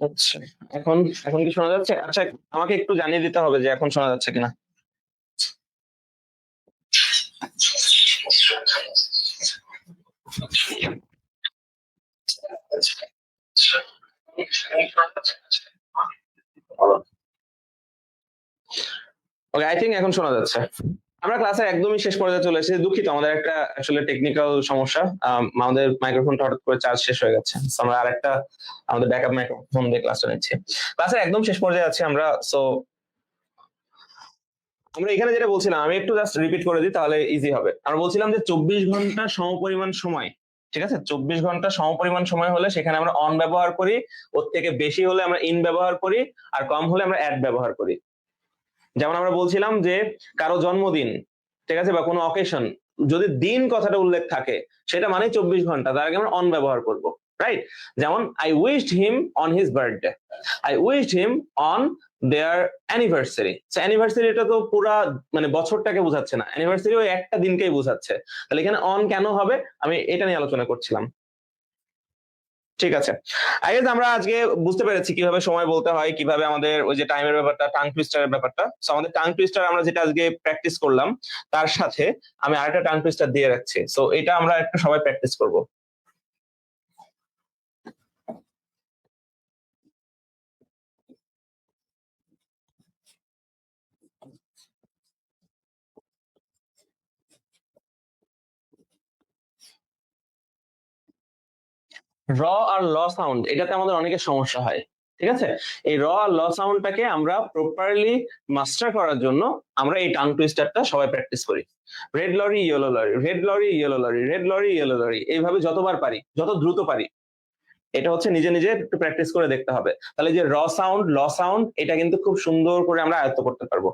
আচ্ছা, এখন এখন কি শোনা যাচ্ছে? আচ্ছা, আমাকে একটু জানিয়ে দিতে হবে যে এখন শোনা যাচ্ছে কিনা। ওকে, আই থিঙ্ক এখন শোনা যাচ্ছে। আমরা ক্লাসের একদমই শেষ পর্যায়ে চলে এসেছি। দুঃখিত, আমাদের একটা আসলে টেকনিক্যাল সমস্যা। আমাদের মাইক্রোফোনটা হঠাৎ করে চার্জ শেষ হয়ে গেছে। So, আমরা আরেকটা আমাদের ব্যাকআপ মাইক্রোফোন দিয়ে ক্লাসটা নিচ্ছি। ক্লাসের একদম শেষ পর্যায়ে আছি আমরা। সো আমরা এখানে যেটা বলছিলাম, আমি একটু জাস্ট রিপিট করে দিই তাহলে ইজি হবে। আমরা বলছিলাম যে 24 ঘন্টা সমপরিমাণ সময়, ঠিক আছে? 24 ঘন্টা সমপরিমাণ সময় হলে সেখানে আমরা অন ব্যবহার করি, ওর থেকে বেশি হলে আমরা ইন ব্যবহার করি, আর কম হলে আমরা অ্যাট ব্যবহার করি। যেমন আমরা বলছিলাম যে কারো জন্মদিন, ঠিক আছে, বা কোনো অকেশন, যদি দিন কথাটা উল্লেখ থাকে সেটা মানে 24 ঘন্টা, তার আগে আমরা অন ব্যবহার করব, রাইট? যেমন I wished him on his birthday, I wished him on their anniversary. So anniversary এটা তো পুরা মানে বছরটাকে বোঝাচ্ছে না, অ্যানিভার্সারি ওই একটা দিনকেই বোঝাচ্ছে। তাহলে এখানে অন কেন হবে, আমি এটা নিয়ে আলোচনা করছিলাম। ঠিক আছে, আই গেস আমরা আজকে বুঝতে পেরেছি কিভাবে সময় বলতে হয়, কিভাবে আমাদের ওই যে টাইমের ব্যাপারটা, টাং টুইস্টারের ব্যাপারটা। সো আমাদের টাং টুইস্টার আমরা যেটা আজকে প্র্যাকটিস করলাম, তার সাথে আমি আরেকটা টাং টুইস্টার দিয়ে রাখছি। সো এটা আমরা একটু সবাই প্র্যাকটিস করব। র আর ল সাউন্ড, এটাতে আমাদের অনেকের সমস্যা হয়, ঠিক আছে? এই র আর ল সাউন্ডটাকে আমরা প্রপারলি মাস্টার করার জন্য আমরা এই টাং টুইস্টারটা সবাই প্র্যাকটিস করি। Red lorry, yellow lorry, red lorry, yellow lorry, red lorry, yellow lorry, এইভাবে যতবার পারি, যত দ্রুত পারি। এটা হচ্ছে নিজে নিজে একটু প্র্যাকটিস করে দেখতে হবে, তাহলে যে র সাউন্ড, ল সাউন্ড, এটা কিন্তু খুব সুন্দর করে আমরা আয়ত্ত করতে পারবো।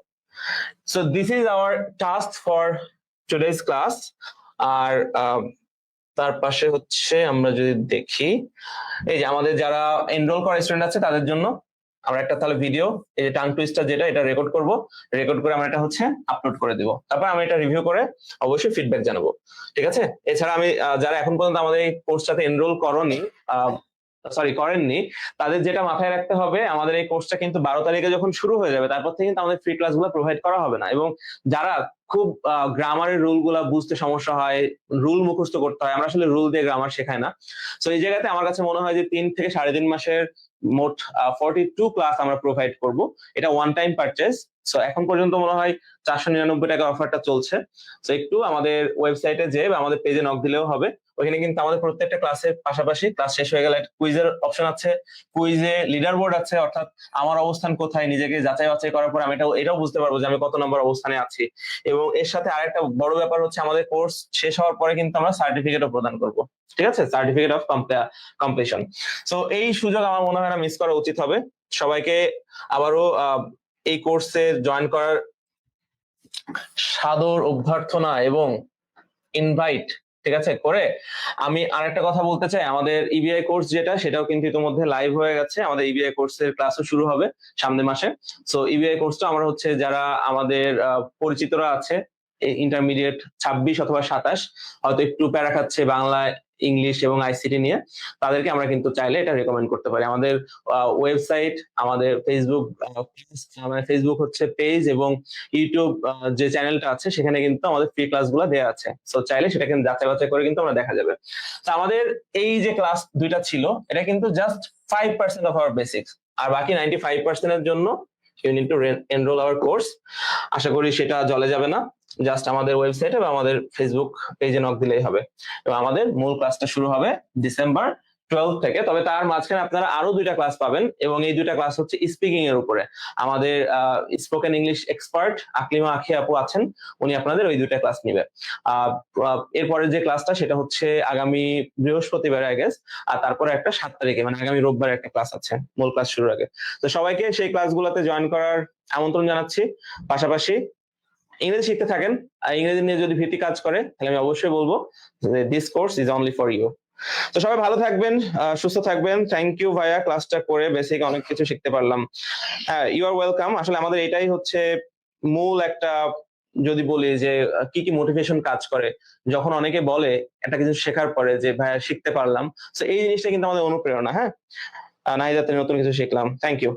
So this is our task for today's class. আর তার পাশে হচ্ছে আমরা যদি দেখি, এই যে আমাদের যারা এনরোল করা স্টুডেন্ট আছে তাদের জন্য আমরা একটা তাহলে ভিডিও, এই যে টাং টুইস্টার যেটা, এটা রেকর্ড করব, রেকর্ড করে আমরা এটা হচ্ছে আপলোড করে দিব। তারপর আমি এটা রিভিউ করে অবশ্যই ফিডব্যাক জানাবো, ঠিক আছে? এছাড়া আমি যারা এখন পর্যন্ত আমাদের এই কোর্সটাতে এনরোল করেননি, তাদের যেটা মাথায় রাখতে হবে, আমাদের এই কোর্সটা কিন্তু 12 তারিখে যখন শুরু হয়ে যাবে তারপর থেকে কিন্তু আমাদের ফ্রি ক্লাসগুলো প্রোভাইড করা হবে না। এবং যারা খুব গ্রামারের রুল গুলা বুঝতে সমস্যা হয়, রুল মুখস্থ করতে হয়, আমরা আসলে রুল দিয়ে গ্রামার শেখাই না। সো এই জায়গাতে আমার কাছে মনে হয় যে 3 থেকে 3.5 মাসের মোট 42 ক্লাস আমরা প্রোভাইড করব। এটা ওয়ান টাইম পারচেজ। সো এখন পর্যন্ত মনে হয় 499 টাকা অফারটা চলছে। সো একটু আমাদের ওয়েবসাইটে যে বা আমাদের পেজে নক দিলেও হবে। ওখানে কিন্তু আমাদের প্রত্যেকটা ক্লাসের পাশাপাশি ক্লাস শেষ হয়ে গেলে একটা কুইজের অপশন আছে, কুইজে লিডার বোর্ড আছে, অর্থাৎ আমার অবস্থান কোথায়, নিজেকে যাচাই বাছাই করার পর আমি এটাও বুঝতে পারবো যে আমি কত নম্বর অবস্থানে আছি। এবং এর সাথে আরেকটা বড় ব্যাপার হচ্ছে আমাদের কোর্স শেষ হওয়ার পরে কিন্তু আমরা সার্টিফিকেটও প্রদান করব, ঠিক আছে? Certificate of completion. সো এই সুযোগ আমার মনে হয় না মিস করা উচিত হবে। সবাইকে আবারও এই কোর্সে জয়েন করার সাদর অভ্যর্থনা এবং ইনভাইট, ঠিক আছে, করে আমি আরেকটা কথা বলতে চাই। আমাদের ইবিআই কোর্স যেটা, সেটাও কিন্তু ইতিমধ্যে লাইভ হয়ে গেছে। আমাদের ইবিআই কোর্সের ক্লাসও শুরু হবে সামনের মাসে। সো ইবিআই কোর্সটা আমরা হচ্ছে যারা আমাদের পরিচিতরা আছে, ইন্টারমিডিয়েট 26 অথবা 27, হয়তো একটু প্যারা খাচ্ছে বাংলা, ইংলিশ এবং আইসিটি নিয়ে, তাদেরকে আমরা কিন্তু চাইলে এটা রেকমেন্ড করতে পারি। আমাদের ওয়েবসাইট, আমাদের ফেসবুক হচ্ছে পেজ, এবং ইউটিউব যে চ্যানেলটা আছে সেখানে কিন্তু আমাদের ফ্রি ক্লাসগুলো দেওয়া আছে। সো চাইলে সেটা কিন্তু যাচাই বাছাই করে কিন্তু আমরা দেখা যাবে। তো আমাদের এই যে ক্লাস দুইটা ছিল, এটা কিন্তু জাস্ট 5% অফ আওয়ার বেসিক্স, আর বাকি 95% এর জন্য you need to enrol our course. আশা করি সেটা জলে যাবে না, জাস্ট আমাদের ওয়েবসাইটে বা আমাদের ফেসবুক পেজে নক দিলেই হবে। এবং আমাদের মূল ক্লাসটা শুরু হবে ডিসেম্বর 12 থেকে। তবে তার মাঝখানে আপনারা আরো 2টা ক্লাস পাবেন, এবং এই 2টা ক্লাস হচ্ছে স্পিকিং এর উপরে। আমাদের স্পোকেন ইংলিশ এক্সপার্ট আকলিমা আখি আপু আছেন, উনি আপনাদের ওই 2টা ক্লাস নেবে। এরপরে যে ক্লাসটা সেটা হচ্ছে আগামী বৃহস্পতিবার আই গেস, আর তারপরে একটা 7 তারিখে মানে আগামী রোববার একটা ক্লাস আছে মূল ক্লাস শুরুর আগে। তো সবাইকে সেই ক্লাসগুলোতে জয়েন করার আমন্ত্রণ জানাচ্ছি। পাশাপাশি ইংরেজি শিখতে থাকেন, আর ইংরেজি নিয়ে যদি ভীতি কাজ করে তাহলে আমি অবশ্যই বলবো this course is only for you. তো সবাই ভালো থাকবেন, সুস্থ থাকবেন। থ্যাংক ইউ ভাইয়া, ক্লাসটা করে বেসিক অনেক কিছু শিখতে পারলাম। হ্যাঁ, ইউ আর ওয়েলকাম। আসলে আমাদের এটাই হচ্ছে মূল একটা যদি বলি যে কি কি মোটিভেশন কাজ করে, যখন অনেকে বলে একটা কিছু শেখার পরে যে ভাইয়া শিখতে পারলাম, তো এই জিনিসটা কিন্তু আমাদের অনুপ্রেরণা। হ্যাঁ, নাইজাতে নতুন কিছু শিখলাম। Thank you.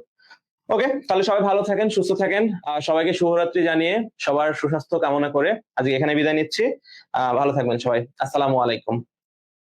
ওকে, তাহলে সবাই ভালো থাকেন, সুস্থ থাকেন। সবাইকে শুভরাত্রি জানিয়ে সবার সুস্বাস্থ্য কামনা করে আজকে এখানে বিদায় নিচ্ছি। ভালো থাকবেন সবাই। আসসালামু আলাইকুম।